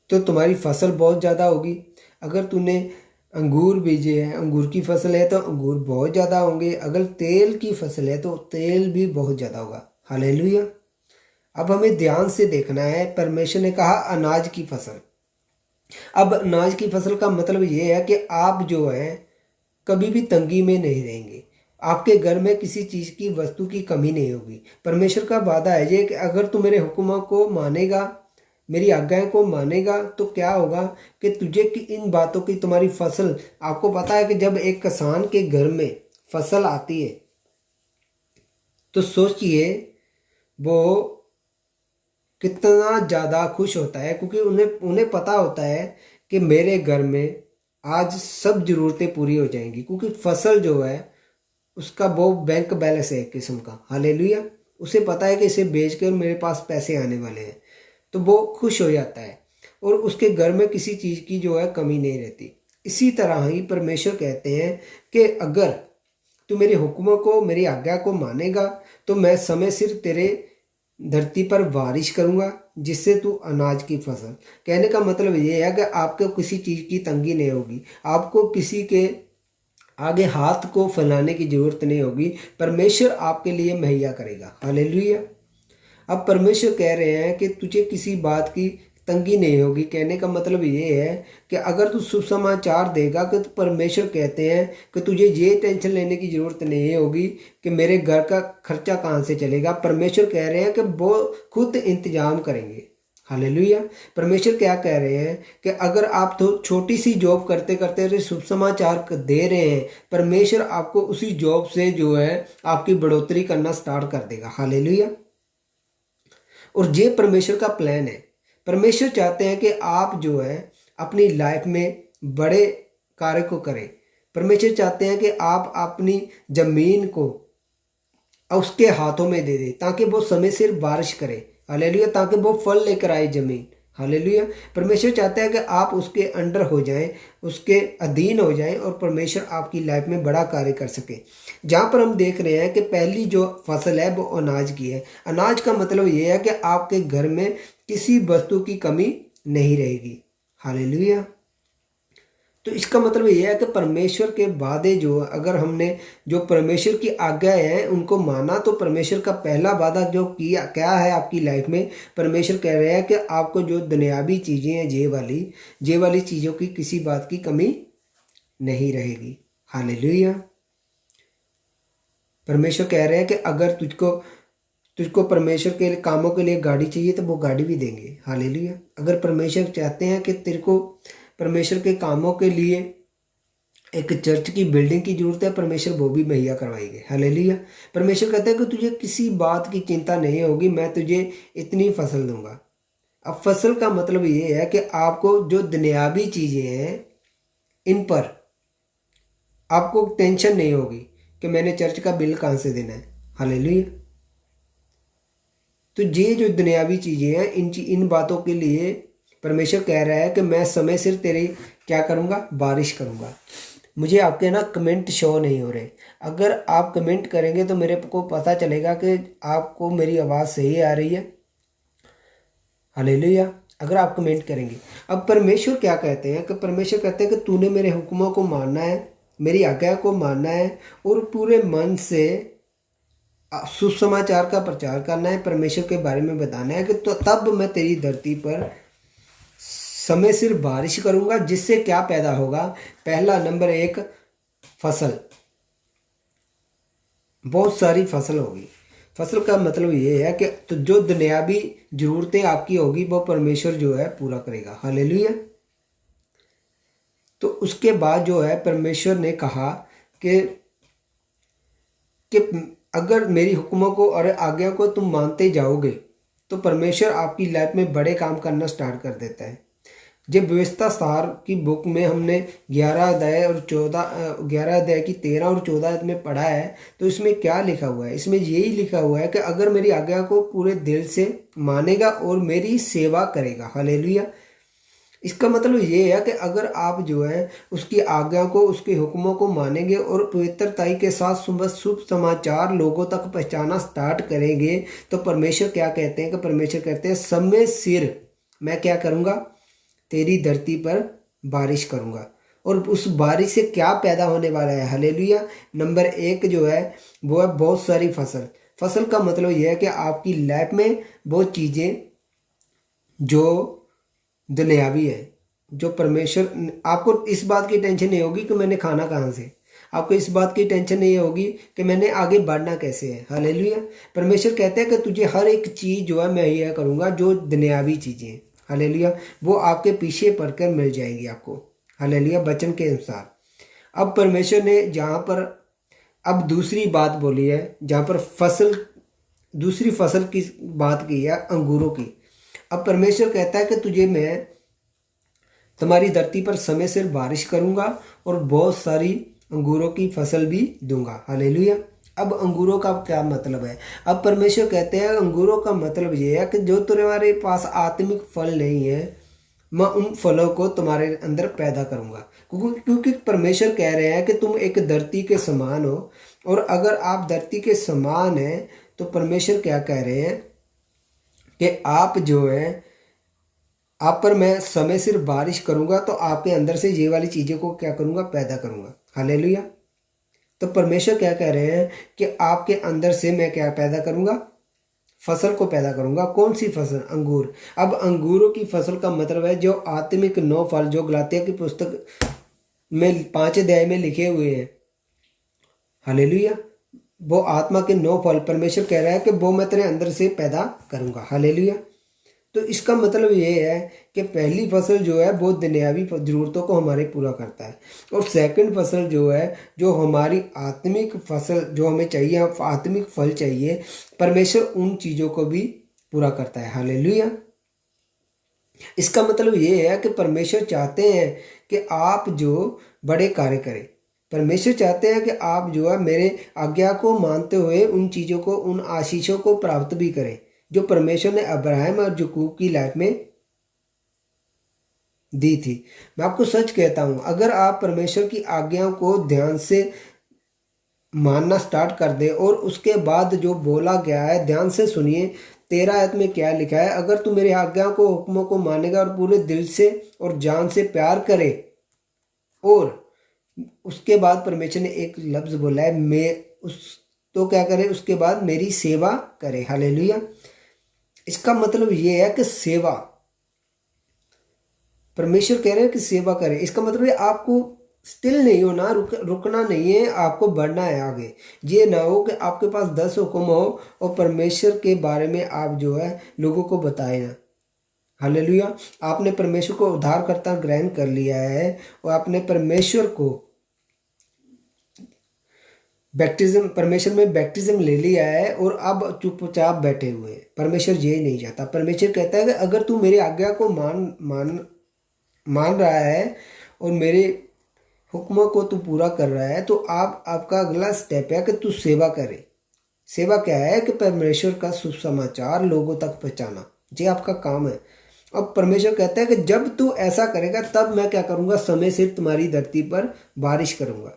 तो तुम्हारी फसल बहुत ज़्यादा होगी। अगर तूने अंगूर बीजे हैं, अंगूर की फसल है, तो अंगूर बहुत ज़्यादा होंगे। अगर तेल की फसल है तो तेल भी बहुत ज़्यादा होगा। हालेलुया। अब हमें ध्यान से देखना है। परमेश्वर ने कहा अनाज की फसल। अब अनाज की फसल का मतलब ये है कि आप जो है कभी भी तंगी में नहीं रहेंगे। आपके घर में किसी चीज़ की, वस्तु की कमी नहीं होगी। परमेश्वर का वादा है ये कि अगर तू मेरे हुक्मों को मानेगा, मेरी आज्ञाएं को मानेगा, तो क्या होगा कि तुझे की इन बातों की, तुम्हारी फसल, आपको पता है कि जब एक किसान के घर में फसल आती है तो सोचिए वो कितना ज़्यादा खुश होता है, क्योंकि उन्हें पता होता है कि मेरे घर में आज सब ज़रूरतें पूरी हो जाएंगी, क्योंकि फसल जो है उसका वो बैंक बैलेंस है एक किस्म का। हालेलुया। उसे पता है कि इसे बेचकर मेरे पास पैसे आने वाले हैं, तो वो खुश हो जाता है और उसके घर में किसी चीज़ की जो है कमी नहीं रहती। इसी तरह ही परमेश्वर कहते हैं कि अगर तू मेरे हुक्मों को, मेरी आज्ञा को मानेगा, तो मैं समय सिर तेरे धरती पर बारिश करूंगा, जिससे तू अनाज की फसल। कहने का मतलब ये है कि आपको किसी चीज़ की तंगी नहीं होगी, आपको किसी के आगे हाथ को फैलाने की जरूरत नहीं होगी। परमेश्वर आपके लिए मुहैया करेगा। हालेलुया। अब परमेश्वर कह रहे हैं कि तुझे किसी बात की तंगी नहीं होगी। कहने का मतलब ये है कि अगर तू शुभ समाचार देगा, कि तो परमेश्वर कहते हैं कि तुझे ये टेंशन लेने की ज़रूरत नहीं होगी कि मेरे घर का खर्चा कहाँ से चलेगा। परमेश्वर कह रहे हैं कि वो खुद इंतजाम करेंगे। हालेलुया। परमेश्वर क्या कह रहे हैं कि अगर आप तो छोटी सी जॉब करते करते शुभ समाचार दे रहे हैं, परमेश्वर आपको उसी जॉब से जो है आपकी बढ़ोतरी करना स्टार्ट कर देगा। हालेलुया। और ये परमेश्वर का प्लान है। परमेश्वर चाहते हैं कि आप जो है अपनी लाइफ में बड़े कार्य को करें। परमेश्वर चाहते हैं कि आप अपनी जमीन को उसके हाथों में दे दे, ताकि वो समय सिर बारिश करे। हालेलुया। ताकि वो फल लेकर आए जमीन। हालेलुया। परमेश्वर चाहता है कि आप उसके अंडर हो जाएं, उसके अधीन हो जाएं, और परमेश्वर आपकी लाइफ में बड़ा कार्य कर सके। जहाँ पर हम देख रहे हैं कि पहली जो फसल है वो अनाज की है। अनाज का मतलब ये है कि आपके घर में किसी वस्तु की कमी नहीं रहेगी। हालेलुया। तो इसका मतलब ये है कि परमेश्वर के वादे जो, अगर हमने जो परमेश्वर की आज्ञाएं हैं उनको माना, तो परमेश्वर का पहला वादा जो किया क्या है आपकी लाइफ में, परमेश्वर कह रहे हैं कि आपको जो दुनियावी चीज़ें हैं, जे वाली चीज़ों की किसी बात की कमी नहीं रहेगी। हालेलुया। परमेश्वर कह रहे हैं कि अगर तुझको परमेश्वर के कामों के लिए गाड़ी चाहिए तो वो गाड़ी भी देंगे। हालेलुया। अगर परमेश्वर चाहते हैं कि तेरे को परमेश्वर के कामों के लिए एक चर्च की बिल्डिंग की जरूरत है, परमेश्वर वो भी मुहैया करवाएंगे। हालेलुया। परमेश्वर कहते हैं कि तुझे किसी बात की चिंता नहीं होगी, मैं तुझे इतनी फसल दूंगा। अब फसल का मतलब ये है कि आपको जो दुनियावी चीज़ें हैं इन पर आपको टेंशन नहीं होगी कि मैंने चर्च का बिल कहाँ से देना है। हालेलुया। तो ये जो दुनियावी चीज़ें हैं, इन बातों के लिए परमेश्वर कह रहा है कि मैं समय सिर तेरी क्या करूँगा, बारिश करूँगा। मुझे आपके ना कमेंट शो नहीं हो रहे। अगर आप कमेंट करेंगे तो मेरे को पता चलेगा कि आपको मेरी आवाज़ सही आ रही है। हालेलुया। अगर आप कमेंट करेंगे। अब परमेश्वर क्या कहते हैं कि परमेश्वर कहते हैं कि तूने मेरे हुक्मों को मानना है, मेरी आज्ञा को मानना है, और पूरे मन से सुसमाचार का प्रचार करना है, परमेश्वर के बारे में बताना है कि तो तब मैं तेरी धरती पर समय सिर बारिश करूंगा, जिससे क्या पैदा होगा। पहला नंबर 1 फसल, बहुत सारी फसल होगी। फसल का मतलब ये है कि तो जो दुनियावी जरूरतें आपकी होगी वो परमेश्वर जो है पूरा करेगा। हालेलुया। तो उसके बाद जो है परमेश्वर ने कहा कि अगर मेरी हुक्मों को और आज्ञा को तुम मानते जाओगे तो परमेश्वर आपकी लाइफ में बड़े काम करना स्टार्ट कर देता है। जब व्यवस्था सार की बुक में हमने 11 अध्याय की 13 और 14 में पढ़ा है, तो इसमें क्या लिखा हुआ है? इसमें यही लिखा हुआ है कि अगर मेरी आज्ञा को पूरे दिल से मानेगा और मेरी सेवा करेगा। हालेलुया। इसका मतलब ये है कि अगर आप जो है उसकी आज्ञा को, उसके हुक्मों को मानेंगे और पवित्रताई के साथ शुभ समाचार लोगों तक पहुंचाना स्टार्ट करेंगे, तो परमेश्वर क्या कहते हैं कि परमेश्वर कहते हैं समय सिर मैं क्या करूँगा, तेरी धरती पर बारिश करूँगा। और उस बारिश से क्या पैदा होने वाला है? हालेलुया। नंबर 1 जो है वो है बहुत सारी फसल। फसल का मतलब यह है कि आपकी लाइफ में वो चीज़ें जो दुनियावी है, जो परमेश्वर, आपको इस बात की टेंशन नहीं होगी कि मैंने खाना कहाँ से, आपको इस बात की टेंशन नहीं होगी कि मैंने आगे बढ़ना कैसे है। हालेलुया। परमेश्वर कहते हैं कि तुझे हर एक चीज़ जो है मैं यह करूँगा, जो दुनियावी चीज़ें, हालेलुया, वो आपके पीछे पड़कर मिल जाएगी आपको। हालेलुया। वचन के अनुसार अब परमेश्वर ने जहाँ पर अब दूसरी बात बोली है, जहाँ पर फसल, दूसरी फसल की बात की है, अंगूरों की। अब परमेश्वर कहता है कि तुझे मैं तुम्हारी धरती पर समय सिर बारिश करूंगा और बहुत सारी अंगूरों की फसल भी दूंगा। हालेलुया। अब अंगूरों का क्या मतलब है? अब परमेश्वर कहते हैं अंगूरों का मतलब ये है कि जो तुम्हारे पास आत्मिक फल नहीं है, मैं उन फलों को तुम्हारे अंदर पैदा करूंगा। क्योंकि परमेश्वर कह रहे हैं कि तुम एक धरती के समान हो, और अगर आप धरती के समान हैं तो परमेश्वर क्या कह रहे हैं कि आप जो है, आप पर मैं समय सिर बारिश करूंगा, तो आपके अंदर से ये वाली चीज़ों को क्या करूंगा, पैदा करूंगा। हालेलुया। तो परमेश्वर क्या कह रहे हैं कि आपके अंदर से मैं क्या पैदा करूंगा, फसल को पैदा करूंगा। कौन सी फसल? अंगूर। अब अंगूरों की फसल का मतलब है जो आत्मिक 9 फल, जो गलातिया की पुस्तक में 5 अध्याय में लिखे हुए हैं। हालेलुया। वो आत्मा के 9 फल परमेश्वर कह रहा है कि वो मैं तेरे अंदर से पैदा करूंगा। हालेलुया। तो इसका मतलब ये है कि पहली फसल जो है वो दुनियावी जरूरतों को हमारे पूरा करता है, और सेकंड फसल जो है, जो हमारी आत्मिक फसल जो हमें चाहिए, आत्मिक फल चाहिए, परमेश्वर उन चीज़ों को भी पूरा करता है। हालेलुया। इसका मतलब ये है कि परमेश्वर चाहते हैं कि आप जो बड़े कार्य करें। परमेश्वर चाहते हैं कि आप जो है मेरे आज्ञा को मानते हुए उन चीज़ों को, उन आशीषों को प्राप्त भी करें जो परमेश्वर ने अब्राहम और याकूब की लाइफ में दी थी। मैं आपको सच कहता हूं, अगर आप परमेश्वर की आज्ञाओं को ध्यान से मानना स्टार्ट कर दे और उसके बाद जो बोला गया है ध्यान से सुनिए। 13 आयत में क्या लिखा है? अगर तू मेरे आज्ञाओं को, हुक्मों को मानेगा और पूरे दिल से और जान से प्यार करे, और उसके बाद परमेश्वर ने एक लफ्ज बोला है, मैं उस, तो क्या करे? उसके बाद मेरी सेवा करे। हालेलुया। इसका मतलब ये है कि सेवा, परमेश्वर कह रहे हैं कि सेवा करें। इसका मतलब है आपको स्टिल नहीं होना, रुकना नहीं है, आपको बढ़ना है आगे। ये ना हो कि आपके पास 10 हुक्म हो और परमेश्वर के बारे में आप जो है लोगों को बताए ना। हालेलुया। आपने परमेश्वर को उद्धारकर्ता ग्रहण कर लिया है और आपने परमेश्वर को बैप्टिज्म, परमेश्वर में बैप्टिज्म ले लिया है और अब चुपचाप बैठे हुए हैं। परमेश्वर ये नहीं चाहता। परमेश्वर कहता है कि अगर तू मेरी आज्ञा को मान रहा है और मेरे हुक्मों को तू पूरा कर रहा है, तो आपका अगला स्टेप है कि तू सेवा करे। सेवा क्या है? कि परमेश्वर का शुभ समाचार लोगों तक पहुंचाना, ये आपका काम है। अब परमेश्वर कहता है कि जब तू ऐसा करेगा तब मैं क्या करूंगा, समय से तुम्हारी धरती पर बारिश करूंगा।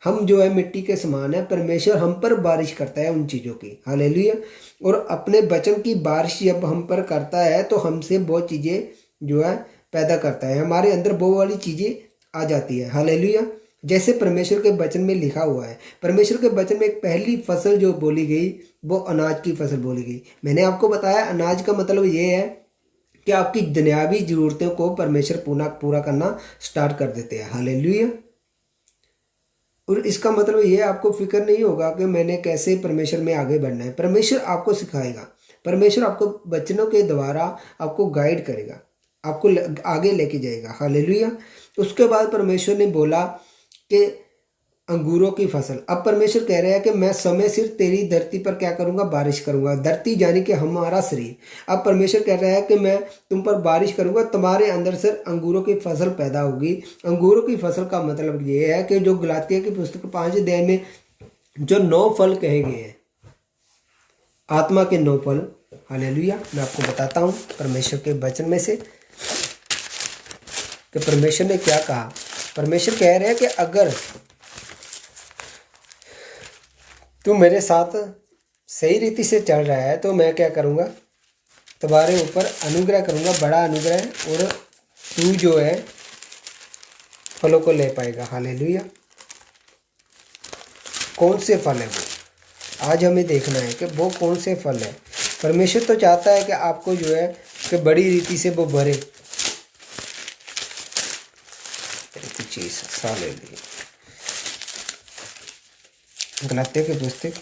हम जो है मिट्टी के समान है, परमेश्वर हम पर बारिश करता है उन चीज़ों की। हालेलुया। और अपने वचन की बारिश जब हम पर करता है तो हमसे बहुत चीज़ें जो है पैदा करता है, हमारे अंदर वो वाली चीज़ें आ जाती है। हालेलुया। जैसे परमेश्वर के वचन में लिखा हुआ है। परमेश्वर के वचन में एक पहली फसल जो बोली गई वो अनाज की फसल बोली गई। मैंने आपको बताया अनाज का मतलब ये है कि आपकी दुनियावी जरूरतों को परमेश्वर पूरा करना स्टार्ट कर देते हैं। हालेलुया। और इसका मतलब ये आपको फिक्र नहीं होगा कि मैंने कैसे परमेश्वर में आगे बढ़ना है। परमेश्वर आपको सिखाएगा, परमेश्वर आपको वचनों के द्वारा आपको गाइड करेगा, आपको आगे लेके जाएगा। हालेलुया। उसके बाद परमेश्वर ने बोला कि अंगूरों की फसल। अब परमेश्वर कह रहे हैं कि मैं समय सिर तेरी धरती पर क्या करूंगा, बारिश करूंगा। धरती यानी कि हमारा शरीर। अब परमेश्वर कह रहा है कि मैं तुम पर बारिश करूंगा, तुम्हारे अंदर से अंगूरों की फसल पैदा होगी। अंगूरों की फसल का मतलब ये है कि जो गलातिया की पुस्तक 5 अध्याय में जो 9 फल कहे गए हैं, आत्मा के 9 फल। हालेलुया। मैं आपको बताता हूं परमेश्वर के वचन में से कि परमेश्वर ने क्या कहा। परमेश्वर कह रहे हैं कि अगर तू मेरे साथ सही रीति से चल रहा है तो मैं क्या करूँगा, तुम्हारे ऊपर अनुग्रह करूँगा, बड़ा अनुग्रह, और तू जो है फलों को ले पाएगा। हालेलुया। कौन से फल है वो, आज हमें देखना है कि वो कौन से फल है। परमेश्वर तो चाहता है कि आपको जो है कि बड़ी रीति से वो भरे। चीज हालेलुया। गलातिया की पुस्तक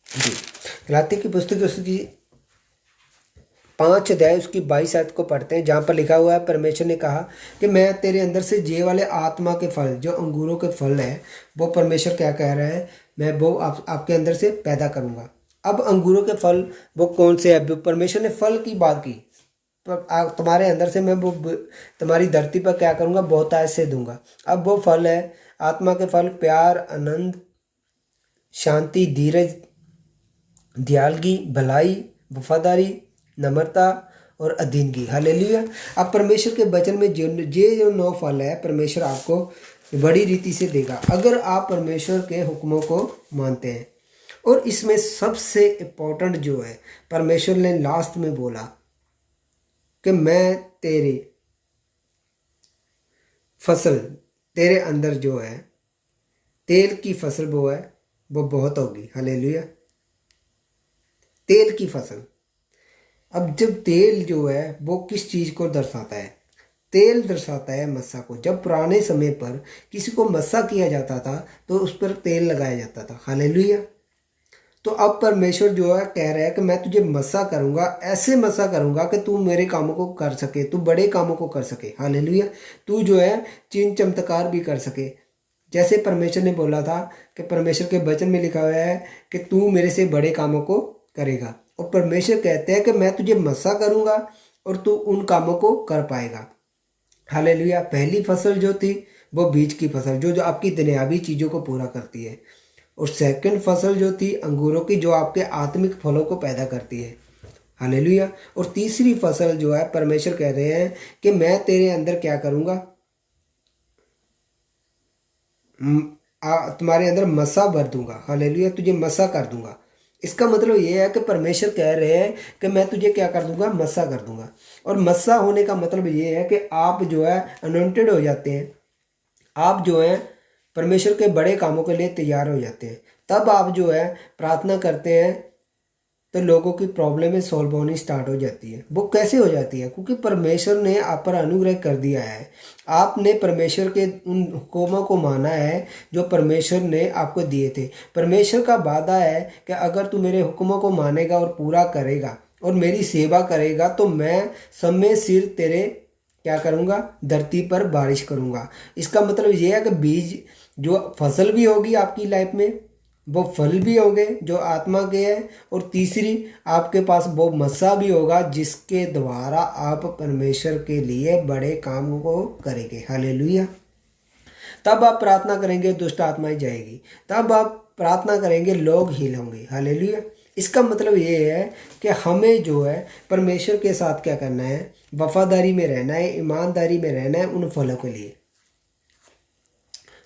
जी, गलातिया की पुस्तक उसकी 5 अध्याय उसकी 22 आयत को पढ़ते हैं, जहाँ पर लिखा हुआ है परमेश्वर ने कहा कि मैं तेरे अंदर से ये वाले आत्मा के फल, जो अंगूरों के फल है, वो परमेश्वर क्या कह रहा है, मैं वो आपके अंदर से पैदा करूँगा। अब अंगूरों के फल वो कौन से है, परमेश्वर ने फल की बात की। तुम्हारे अंदर से मैं वो तुम्हारी धरती पर क्या करूँगा, बहुतायत से दूंगा। अब वो फल है आत्मा के फल, प्यार, आनंद, शांति, धीरज, दयालगी, भलाई, वफादारी, नम्रता और अधीनगी। हालेलुया। अब परमेश्वर के वचन में जो 9 फल है परमेश्वर आपको बड़ी रीति से देगा अगर आप परमेश्वर के हुक्मों को मानते हैं। और इसमें सबसे इम्पोर्टेंट जो है, परमेश्वर ने लास्ट में बोला कि मैं तेरी फसल, तेरे अंदर जो है तेल की फसल वो है वो बहुत होगी। हालेलुया। तेल की फसल। अब जब तेल जो है वो किस चीज़ को दर्शाता है, तेल दर्शाता है मस्सा को। जब पुराने समय पर किसी को मस्सा किया जाता था तो उस पर तेल लगाया जाता था। हालेलुया। तो अब परमेश्वर जो है कह रहा है कि मैं तुझे मस्सा करूंगा, ऐसे मस्सा करूंगा कि तू मेरे कामों को कर सके, तू बड़े कामों को कर सके। हालेलुया। तू जो है चिन्ह चमत्कार भी कर सके। जैसे परमेश्वर ने बोला था कि परमेश्वर के वचन में लिखा हुआ है कि तू मेरे से बड़े कामों को करेगा। और परमेश्वर कहते हैं कि मैं तुझे मस्सा करूंगा और तू उन कामों को कर पाएगा। हालेलुया। पहली फसल जो थी वो बीज की फसल, जो आपकी दुनियावी चीज़ों को पूरा करती है। और सेकंड फसल जो थी अंगूरों की, जो आपके आत्मिक फलों को पैदा करती है। हालेलुया। और तीसरी फसल जो है परमेश्वर कह रहे हैं कि मैं तेरे अंदर क्या करूंगा, तुम्हारे अंदर मसा भर दूंगा। हालेलुया। तुझे मसा कर दूंगा। इसका मतलब ये है कि परमेश्वर कह रहे हैं कि मैं तुझे क्या कर दूंगा, मसा कर दूंगा। और मसा होने का मतलब ये है कि आप जो है अनॉइंटेड हो जाते हैं, आप जो है परमेश्वर के बड़े कामों के लिए तैयार हो जाते हैं। तब आप जो है प्रार्थना करते हैं तो लोगों की प्रॉब्लमें सॉल्व होनी स्टार्ट हो जाती है। वो कैसे हो जाती है, क्योंकि परमेश्वर ने आप पर अनुग्रह कर दिया है। आपने परमेश्वर के उन हुक्मों को माना है जो परमेश्वर ने आपको दिए थे। परमेश्वर का वादा है कि अगर तू मेरे हुक्मों को मानेगा और पूरा करेगा और मेरी सेवा करेगा तो मैं समय सिर तेरे क्या करूँगा, धरती पर बारिश करूँगा। इसका मतलब ये है कि बीज जो फसल भी होगी आपकी लाइफ में, वो फल भी होंगे जो आत्मा के हैं। और तीसरी आपके पास वो मस्सा भी होगा जिसके द्वारा आप परमेश्वर के लिए बड़े काम को करेंगे। हालेलुया। तब आप प्रार्थना करेंगे दुष्ट आत्माएं जाएगी, तब आप प्रार्थना करेंगे लोग हील होंगे। हालेलुया। इसका मतलब ये है कि हमें जो है परमेश्वर के साथ क्या करना है, वफादारी में रहना है, ईमानदारी में रहना है उन फलों के लिए।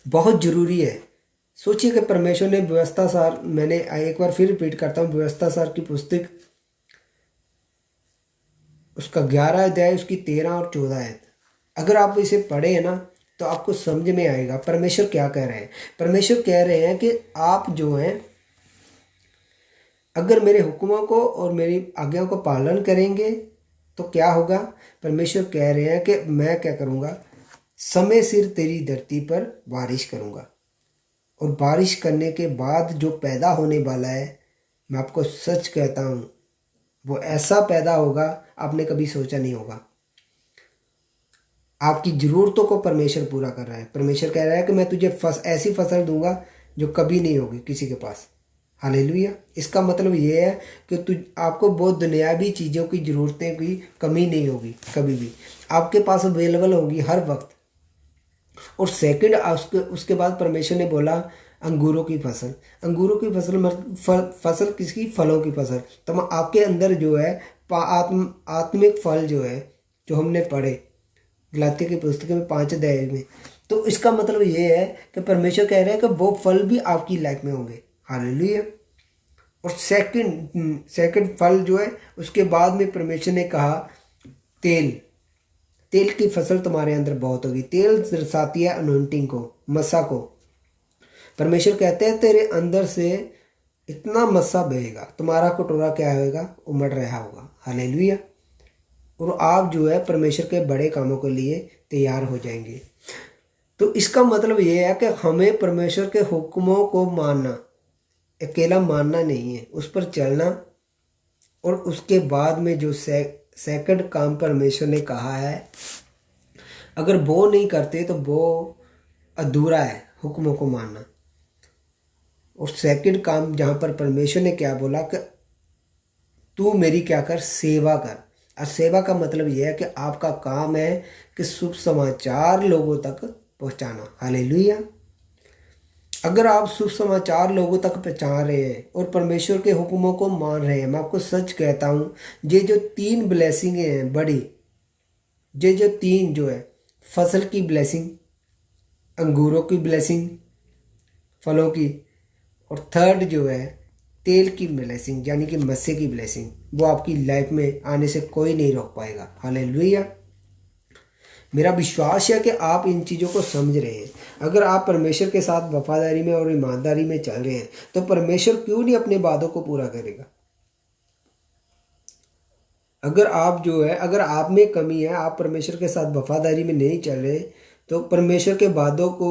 बहुत जरूरी है। सोचिए कि परमेश्वर ने व्यवस्था सार, मैंने एक बार फिर रिपीट करता हूँ, व्यवस्था सार की पुस्तक उसका 11 अध्याय उसकी 13 और 14 है। अगर आप इसे पढ़े ना तो आपको समझ में आएगा परमेश्वर क्या कह रहे हैं। परमेश्वर कह रहे हैं कि आप जो हैं अगर मेरे हुक्मों को और मेरी आज्ञाओं को पालन करेंगे तो क्या होगा। परमेश्वर कह रहे हैं कि मैं क्या करूँगा, समय सिर तेरी धरती पर बारिश करूँगा, और बारिश करने के बाद जो पैदा होने वाला है, मैं आपको सच कहता हूँ वो ऐसा पैदा होगा आपने कभी सोचा नहीं होगा। आपकी ज़रूरतों को परमेश्वर पूरा कर रहा है। परमेश्वर कह रहा है कि मैं तुझे ऐसी फसल दूंगा जो कभी नहीं होगी किसी के पास। हालेलुया। इसका मतलब ये है कि आपको बहुत दुनियावी चीज़ों की ज़रूरतें की कमी नहीं होगी, कभी भी आपके पास अवेलेबल होगी हर वक्त। और सेकंड उसके बाद परमेश्वर ने बोला अंगूरों की फसल। अंगूरों की फसल फसल किसकी, फलों की फसल। तो आपके अंदर जो है आत्मिक फल जो है, जो हमने पढ़े गलातियों की पुस्तक में 5 अध्याय में, तो इसका मतलब ये है कि परमेश्वर कह रहे हैं कि वो फल भी आपकी लाइफ में होंगे। हालेलुया। और सेकंड फल जो है, उसके बाद में परमेश्वर ने कहा तेल की फसल तुम्हारे अंदर बहुत होगी। तेल दर्शाती है अनॉइंटिंग को, मसा को। परमेश्वर कहते हैं तेरे अंदर से इतना मसा बहेगा, तुम्हारा कटोरा क्या होगा, उमड़ रहा होगा। हालेलुया। और आप जो है परमेश्वर के बड़े कामों के लिए तैयार हो जाएंगे। तो इसका मतलब ये है कि हमें परमेश्वर के हुक्मों को मानना, अकेला मानना नहीं है, उस पर चलना। और उसके बाद में जो सेकंड काम परमेश्वर ने कहा है, अगर वो नहीं करते तो वो अधूरा है, हुक्मों को मानना। और सेकंड काम जहाँ पर परमेश्वर ने क्या बोला कि तू मेरी क्या कर, सेवा कर। और सेवा का मतलब यह है कि आपका काम है कि शुभ समाचार लोगों तक पहुँचाना। हालेलुया। अगर आप शुभ समाचार लोगों तक पहुँचा रहे हैं और परमेश्वर के हुक्मों को मान रहे हैं, मैं आपको सच कहता हूँ, ये जो 3 ब्लेसिंगें हैं बड़ी, ये जो 3 जो है, फसल की ब्लेसिंग, अंगूरों की ब्लेसिंग, फलों की, और थर्ड जो है तेल की ब्लेसिंग यानी कि मस्से की ब्लेसिंग, वो आपकी लाइफ में आने से कोई नहीं रोक पाएगा। हालेलुया। मेरा विश्वास है कि आप इन चीज़ों को समझ रहे हैं। अगर आप परमेश्वर के साथ वफादारी में और ईमानदारी में चल रहे हैं तो परमेश्वर क्यों नहीं अपने वादों को पूरा करेगा। अगर आप जो है, अगर आप में कमी है, आप परमेश्वर के साथ वफादारी में नहीं चल रहे, तो परमेश्वर के वादों को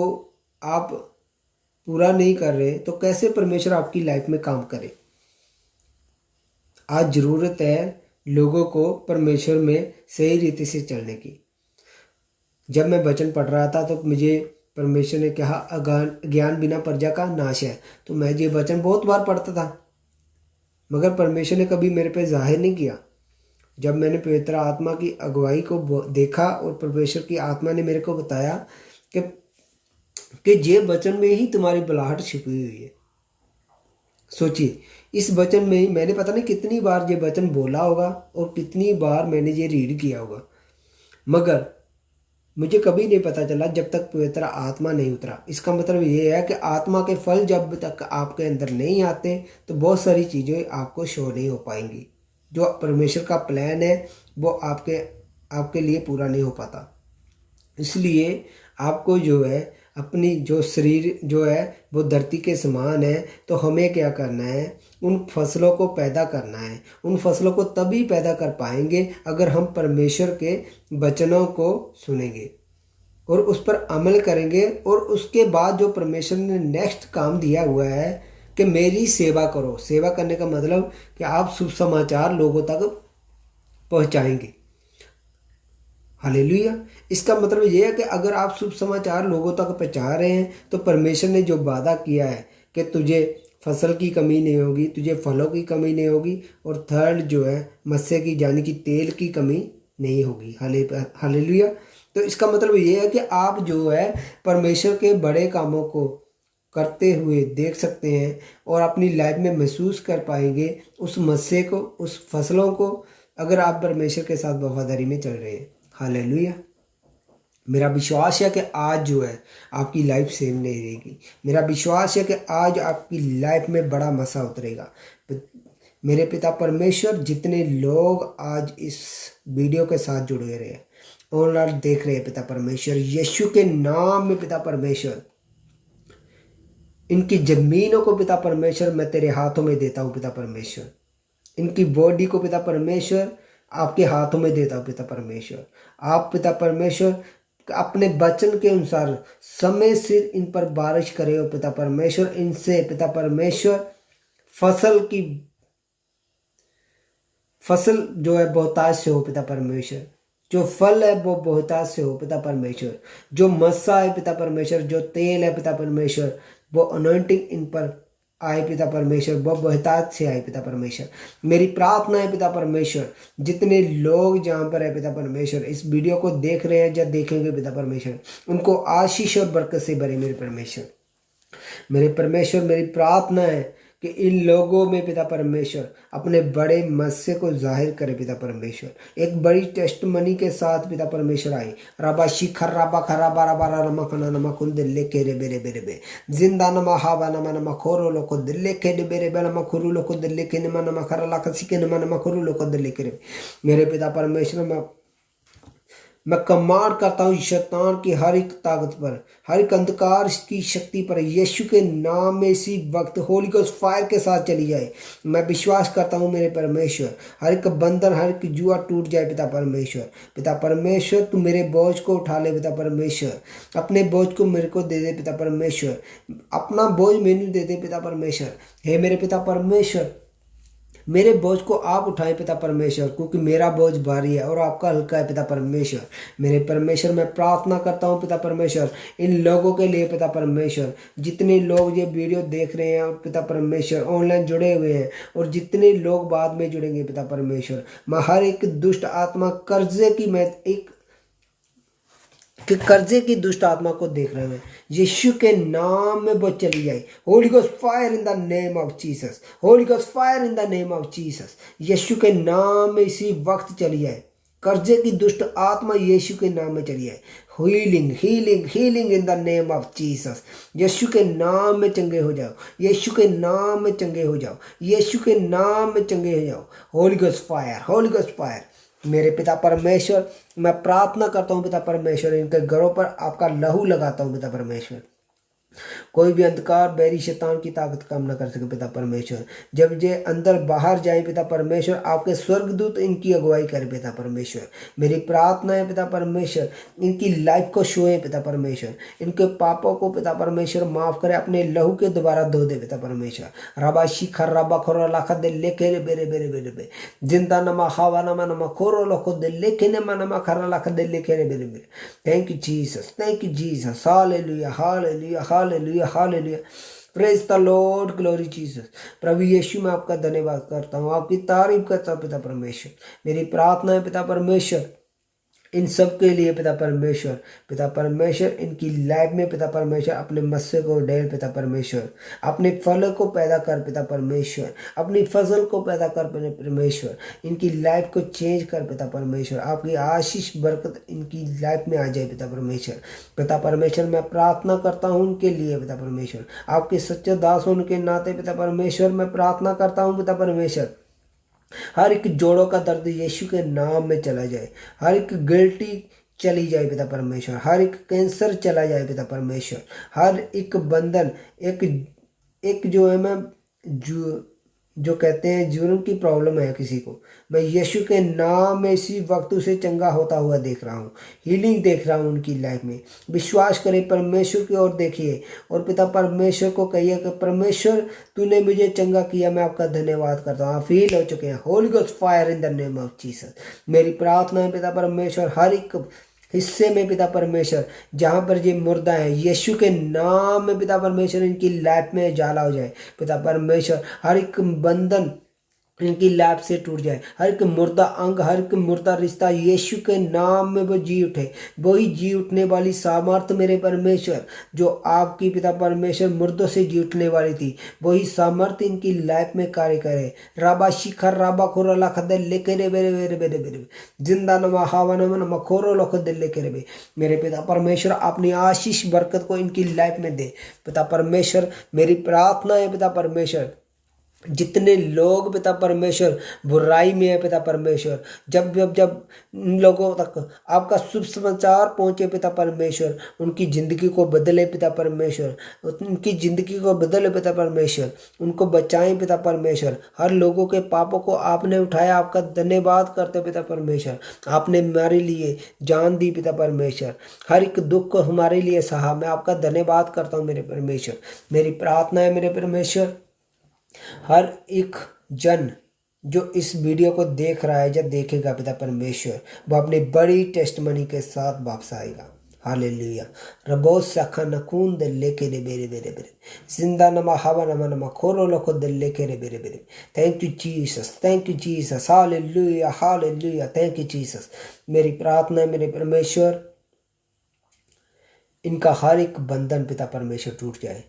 आप पूरा नहीं कर रहे, तो कैसे परमेश्वर आपकी लाइफ में काम करे। आज ज़रूरत है लोगों को परमेश्वर में सही रीति से चलने की। जब मैं वचन पढ़ रहा था तो मुझे परमेश्वर ने कहा ज्ञान बिना प्रजा का नाश है। तो मैं ये वचन बहुत बार पढ़ता था, मगर परमेश्वर ने कभी मेरे पे जाहिर नहीं किया। जब मैंने पवित्र आत्मा की अगुवाई को देखा और परमेश्वर की आत्मा ने मेरे को बताया कि ये वचन में ही तुम्हारी बुलाहट छिपी हुई है। सोचिए, इस वचन में ही मैंने पता नहीं कितनी बार ये वचन बोला होगा और कितनी बार मैंने ये रीड किया होगा, मगर मुझे कभी नहीं पता चला जब तक पवित्र आत्मा नहीं उतरा। इसका मतलब ये है कि आत्मा के फल जब तक आपके अंदर नहीं आते तो बहुत सारी चीज़ें आपको शो नहीं हो पाएंगी। जो परमेश्वर का प्लान है वो आपके लिए पूरा नहीं हो पाता। इसलिए आपको जो है अपनी जो शरीर जो है वो धरती के समान है, तो हमें क्या करना है, उन फसलों को पैदा करना है। उन फसलों को तभी पैदा कर पाएंगे अगर हम परमेश्वर के वचनों को सुनेंगे और उस पर अमल करेंगे। और उसके बाद जो परमेश्वर ने नेक्स्ट काम दिया हुआ है कि मेरी सेवा करो। सेवा करने का मतलब कि आप शुभ समाचार लोगों तक पहुंचाएंगे। हालेलुया। इसका मतलब यह है कि अगर आप शुभ समाचार लोगों तक पहुंचा रहे हैं तो परमेश्वर ने जो वादा किया है कि तुझे फसल की कमी नहीं होगी, तुझे फलों की कमी नहीं होगी, और थर्ड जो है मत्स्य की यानी कि तेल की कमी नहीं होगी। हालेलुया। तो इसका मतलब ये है कि आप जो है परमेश्वर के बड़े कामों को करते हुए देख सकते हैं और अपनी लाइफ में महसूस कर पाएंगे उस मत्स्य को, उस फसलों को, अगर आप परमेश्वर के साथ वफादारी में चल रहे हैं। हालेलुया। मेरा विश्वास है कि आज जो है आपकी लाइफ सेम नहीं रहेगी। मेरा विश्वास है कि आज आपकी लाइफ में बड़ा मसा उतरेगा। मेरे पिता परमेश्वर, जितने लोग आज इस वीडियो के साथ जुड़े रहे, ऑनलाइन देख रहे हैं पिता परमेश्वर, यीशु के नाम में पिता परमेश्वर, इनकी जमीनों को पिता परमेश्वर मैं तेरे हाथों में देता हूँ पिता परमेश्वर। इनकी बॉडी को पिता परमेश्वर आपके हाथों में देता हूँ पिता परमेश्वर। आप पिता परमेश्वर अपने वचन के अनुसार समय सिर इन पर बारिश करे हो पिता परमेश्वर। इनसे पिता परमेश्वर फसल जो है बहुतायत से हो पिता परमेश्वर। जो फल है वो बहुतायत से हो पिता परमेश्वर। जो मस्सा है पिता परमेश्वर, जो तेल है पिता परमेश्वर, वो अनॉइंटिंग इन पर आए पिता परमेश्वर, वो बहुतायत से आए पिता परमेश्वर। मेरी प्रार्थना है पिता परमेश्वर, जितने लोग जहाँ पर है पिता परमेश्वर इस वीडियो को देख रहे हैं या देखेंगे पिता परमेश्वर, उनको आशीष और बरकत से भरे मेरे परमेश्वर। मेरे परमेश्वर, मेरी प्रार्थना है कि इन लोगों में पिता परमेश्वर अपने बड़े मस्से को जाहिर करे पिता परमेश्वर। एक बड़ी टेस्टमनी के साथ पिता परमेश्वर आई। रबा शिखर रबा खराबा रबा नमा खना नमा कुल दिल्ले के रे बेरे बेरे बे जिंदा नमा हावा नमा नमा खोरो लोको दिल्ले के रे बेरे बेरे नमा खुरू लोको दिल्ले के नमा नमा खरा ला कसी के नमा नमा खुरू लोको दिल्ले के रे। मेरे पिता परमेश्वर, मैं कमांड करता हूँ शैतान की हर एक ताकत पर, हर एक अंधकार की शक्ति पर यीशु के नाम में इसी वक्त होली गोस्ट फायर के साथ चली जाए। मैं विश्वास करता हूँ मेरे परमेश्वर, हर एक बंधन, हर एक जुआ टूट जाए पिता परमेश्वर। पिता परमेश्वर, तू मेरे बोझ को उठा ले पिता परमेश्वर। अपने बोझ को मेरे को दे दे पिता परमेश्वर। अपना बोझ मैंने दे दे पिता परमेश्वर। हे मेरे पिता परमेश्वर, मेरे बोझ को आप उठाएं पिता परमेश्वर, क्योंकि मेरा बोझ भारी है और आपका हल्का है पिता परमेश्वर। मेरे परमेश्वर, मैं प्रार्थना करता हूं पिता परमेश्वर इन लोगों के लिए पिता परमेश्वर, जितने लोग ये वीडियो देख रहे हैं और पिता परमेश्वर ऑनलाइन जुड़े हुए हैं और जितने लोग बाद में जुड़ेंगे पिता परमेश्वर, मैं हर एक दुष्ट आत्मा कर्जे की दुष्ट आत्मा को देख रहे हैं, यीशु के नाम में वो चली जाए। Holy Ghost fire in the name of Jesus, Holy Ghost fire in the name of Jesus. यीशु के नाम में इसी वक्त चली जाए। कर्जे की दुष्ट आत्मा यीशु के नाम में चली जाए। Healing healing healing in the name of Jesus. यीशु के नाम में चंगे हो जाओ, यीशु के नाम में चंगे हो जाओ, यीशु के नाम में चंगे हो जाओ। Holi Ghost fire, Holi Ghost fire. मेरे पिता परमेश्वर, मैं प्रार्थना करता हूँ पिता परमेश्वर, इनके घरों पर आपका लहू लगाता हूँ पिता परमेश्वर। कोई भी अंधकार बैरी शैतान की ताकत काम न कर सके पिता परमेश्वर। जब ये अंदर बाहर जाए पिता परमेश्वर, आपके स्वर्गदूत इनकी अगुवाई करे पिता परमेश्वर। मेरी प्रार्थना है पिता परमेश्वर, इनकी लाइफ को छुए पिता परमेश्वर। इनके पापों को पिता परमेश्वर माफ करे, अपने लहू के दोबारा धो दे पिता परमेश्वर। रबा शिखर रबा खोरो लाखा दे लेके रे बेरे बेरे बेरे बे जिंदा नमा हवा नमा नमा खोरो लखो दे लेके नमा नमा खरा लाखा दे लेके रे बेरे बेरे। Thank you Jesus, thank you Jesus. Hallelujah hallelujah hallelujah hallelujah. Praise the Lord, glory Jesus. प्रभु यीशु, मैं आपका धन्यवाद करता हूँ, आपकी तारीफ करता हूँ पिता परमेश्वर। मेरी प्रार्थना है पिता परमेश्वर इन सब के लिए पिता परमेश्वर। पिता परमेश्वर, इनकी लाइफ में पिता परमेश्वर अपने मस्से को डेल पिता परमेश्वर। अपने फल को पैदा कर पिता परमेश्वर, अपनी फसल को पैदा कर परमेश्वर। इनकी लाइफ को चेंज कर पिता परमेश्वर। आपकी आशीष बरकत इनकी लाइफ में आ जाए पिता परमेश्वर। पिता परमेश्वर, मैं प्रार्थना करता हूँ उनके लिए पिता परमेश्वर। आपके सच्चे दास होने के नाते पिता परमेश्वर, मैं प्रार्थना करता हूँ पिता परमेश्वर, हर एक जोड़ों का दर्द यीशु के नाम में चला जाए। हर एक गिल्टी चली जाए पिता परमेश्वर। हर एक कैंसर चला जाए पिता परमेश्वर। हर एक बंधन, एक जो है मैं जो कहते हैं जुर्म की प्रॉब्लम है किसी को, मैं यीशु के नाम में इसी वक्त उसे चंगा होता हुआ देख रहा हूँ। हीलिंग देख रहा हूँ उनकी लाइफ में। विश्वास करें, परमेश्वर की ओर देखिए और पिता परमेश्वर को कहिए कि परमेश्वर, तूने मुझे चंगा किया, मैं आपका धन्यवाद करता हूँ। आप हील हो चुके हैं। Holi Ghost fire in the name of Jesus. मेरी प्रार्थना है पिता परमेश्वर, हर एक हिस्से में पिता परमेश्वर जहाँ पर ये मुर्दा है, यीशु के नाम में पिता परमेश्वर इनकी लाइफ में जाला हो जाए पिता परमेश्वर। हर एक बंधन इनकी लाइफ से टूट जाए। हर एक मुर्दा अंग, हर एक मुर्दा रिश्ता यीशु के नाम में वो जी उठे। वही जी उठने वाली सामर्थ्य मेरे परमेश्वर जो आपकी पिता परमेश्वर मुर्दों से जी उठने वाली थी, वही सामर्थ्य इनकी लाइफ में कार्य करे। राबा शिखर राबा खोरो लाख दे लेके रे बेरे बेरे बेरे बेरे जिंदा नमा हावा नमा खोरो लख दे लेके रे। मेरे पिता परमेश्वर, अपनी आशीष बरकत को इनकी लाइफ में दे पिता परमेश्वर। मेरी प्रार्थना है पिता परमेश्वर, जितने लोग पिता परमेश्वर बुराई में है पिता परमेश्वर, जब जब जब उन लोगों तक आपका शुभ समाचार पहुंचे पिता परमेश्वर, उनकी ज़िंदगी को बदले पिता परमेश्वर, उनकी ज़िंदगी को बदले पिता परमेश्वर, उनको बचाएं पिता परमेश्वर। हर लोगों के पापों को आपने उठाया, आपका धन्यवाद करते पिता परमेश्वर। आपने हमारे लिए जान दी पिता परमेश्वर, हर एक दुख को हमारे लिए सहा। मैं आपका धन्यवाद करता हूँ मेरे परमेश्वर। मेरी प्रार्थना है मेरे परमेश्वर, हर एक जन जो इस वीडियो को देख रहा है या देखेगा पिता परमेश्वर, वो अपनी बड़ी टेस्टमनी के साथ वापस आएगा। हालेलुया। रबो सखा नकून दे लेके रे बेरे बेरे बेरे, जिंदा नमा हवा नमा नमा खोरो लखो दे लेके रे बेरे बेरे। Thank you Jesus, thank you Jesus, hallelujah hallelujah, thank you Jesus. मेरी प्रार्थना है मेरे परमेश्वर, इनका हर एक बंधन पिता परमेश्वर टूट जाए,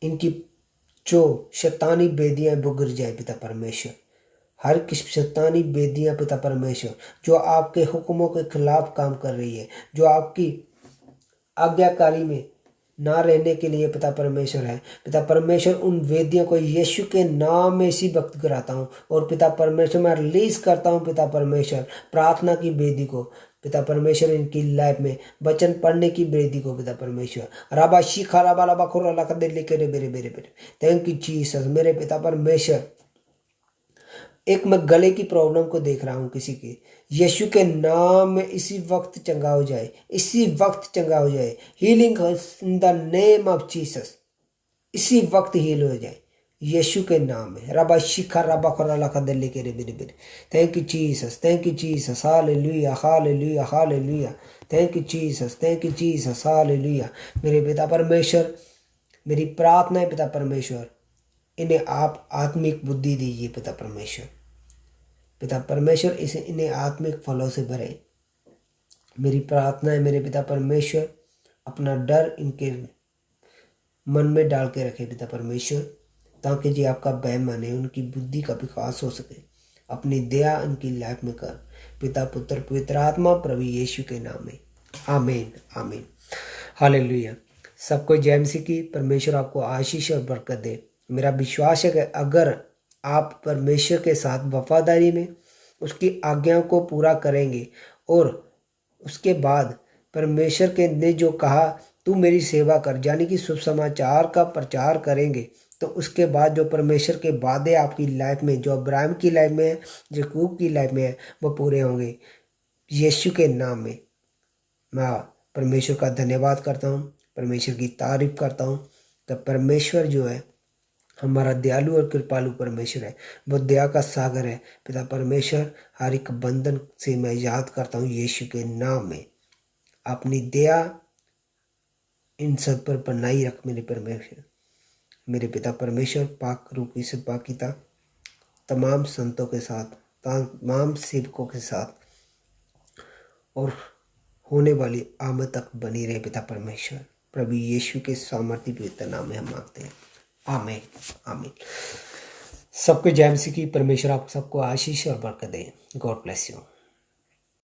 इनकी जो शैतानी बेदियां वो गिर जाए पिता परमेश्वर। हर किस्म शैतानी बेदियां पिता परमेश्वर जो आपके हुक्मों के खिलाफ काम कर रही है, जो आपकी आज्ञाकारी में ना रहने के लिए पिता परमेश्वर है, पिता परमेश्वर उन वेदियों को यीशु के नाम में इसी वक्त गिराता हूँ। और पिता परमेश्वर मैं रिलीज करता हूँ पिता परमेश्वर प्रार्थना की वेदी को, पिता परमेश्वर इनकी लाइफ में वचन पढ़ने की वेदी को पिता परमेश्वर। राबा शिखा राबा राबा खोरा लाख दे लेके रे बेरे बेरे बेरे। Thank you Jesus. मेरे पिता परमेश्वर, एक मैं गले की प्रॉब्लम को देख रहा हूँ किसी की, यीशु के नाम में इसी वक्त चंगा हो जाए, इसी वक्त चंगा हो जाए। Healing in the name of Jesus, इसी वक्त हील हो जाए यीशु के नाम में। रबा शिखा रबा खरा लखा दल्ले के रे बेरे बेरे। Thank you Jesus, thank you Jesus, hallelujah hallelujah hallelujah. Thank you Jesus, thank you Jesus, hallelujah. मेरे पिता परमेश्वर, मेरी प्रार्थना है पिता परमेश्वर, इन्हें आप आत्मिक बुद्धि दीजिए पिता परमेश्वर। पिता परमेश्वर इसे इन्हें आत्मिक फलों से भरे। मेरी प्रार्थना है मेरे पिता परमेश्वर, अपना डर इनके मन में डाल के रखे पिता परमेश्वर, ताकि जी आपका भय माने, उनकी बुद्धि का विकास हो सके। अपनी दया उनकी लाइफ में कर, पिता पुत्र पवित्र आत्मा प्रभु यीशु के नाम में, आमीन आमीन। हालेलुया। सबको जय मसीह की। परमेश्वर आपको आशीष और बरकत दे। मेरा विश्वास है कि अगर आप परमेश्वर के साथ वफादारी में उसकी आज्ञाओं को पूरा करेंगे और उसके बाद परमेश्वर के ने जो कहा तू मेरी सेवा कर, यानी कि शुभ समाचार का प्रचार करेंगे, तो उसके बाद जो परमेश्वर के वादे आपकी लाइफ में, जो अब्राहम की लाइफ में है, याकूब की लाइफ में है, वो पूरे होंगे यीशु के नाम में। मैं परमेश्वर का धन्यवाद करता हूँ, परमेश्वर की तारीफ करता हूँ कि परमेश्वर जो है हमारा दयालु और कृपालु परमेश्वर है, वो दया का सागर है। पिता परमेश्वर, हर एक बंधन से मैं याद करता हूँ यीशु के नाम में। अपनी दया इन सब पर बनाई रख मेरे परमेश्वर। मेरे पिता परमेश्वर पाक रूपी से पाकिता तमाम संतों के साथ, तमाम सेवकों के साथ और होने वाली आमद तक बनी रहे पिता परमेश्वर। प्रभु यीशु के सामर्थ्य पवित्र नाम में हम मांगते हैं, आमीन आमीन। सबको जय मसीह की। परमेश्वर आप सबको आशीष और बरकत दे। God bless you.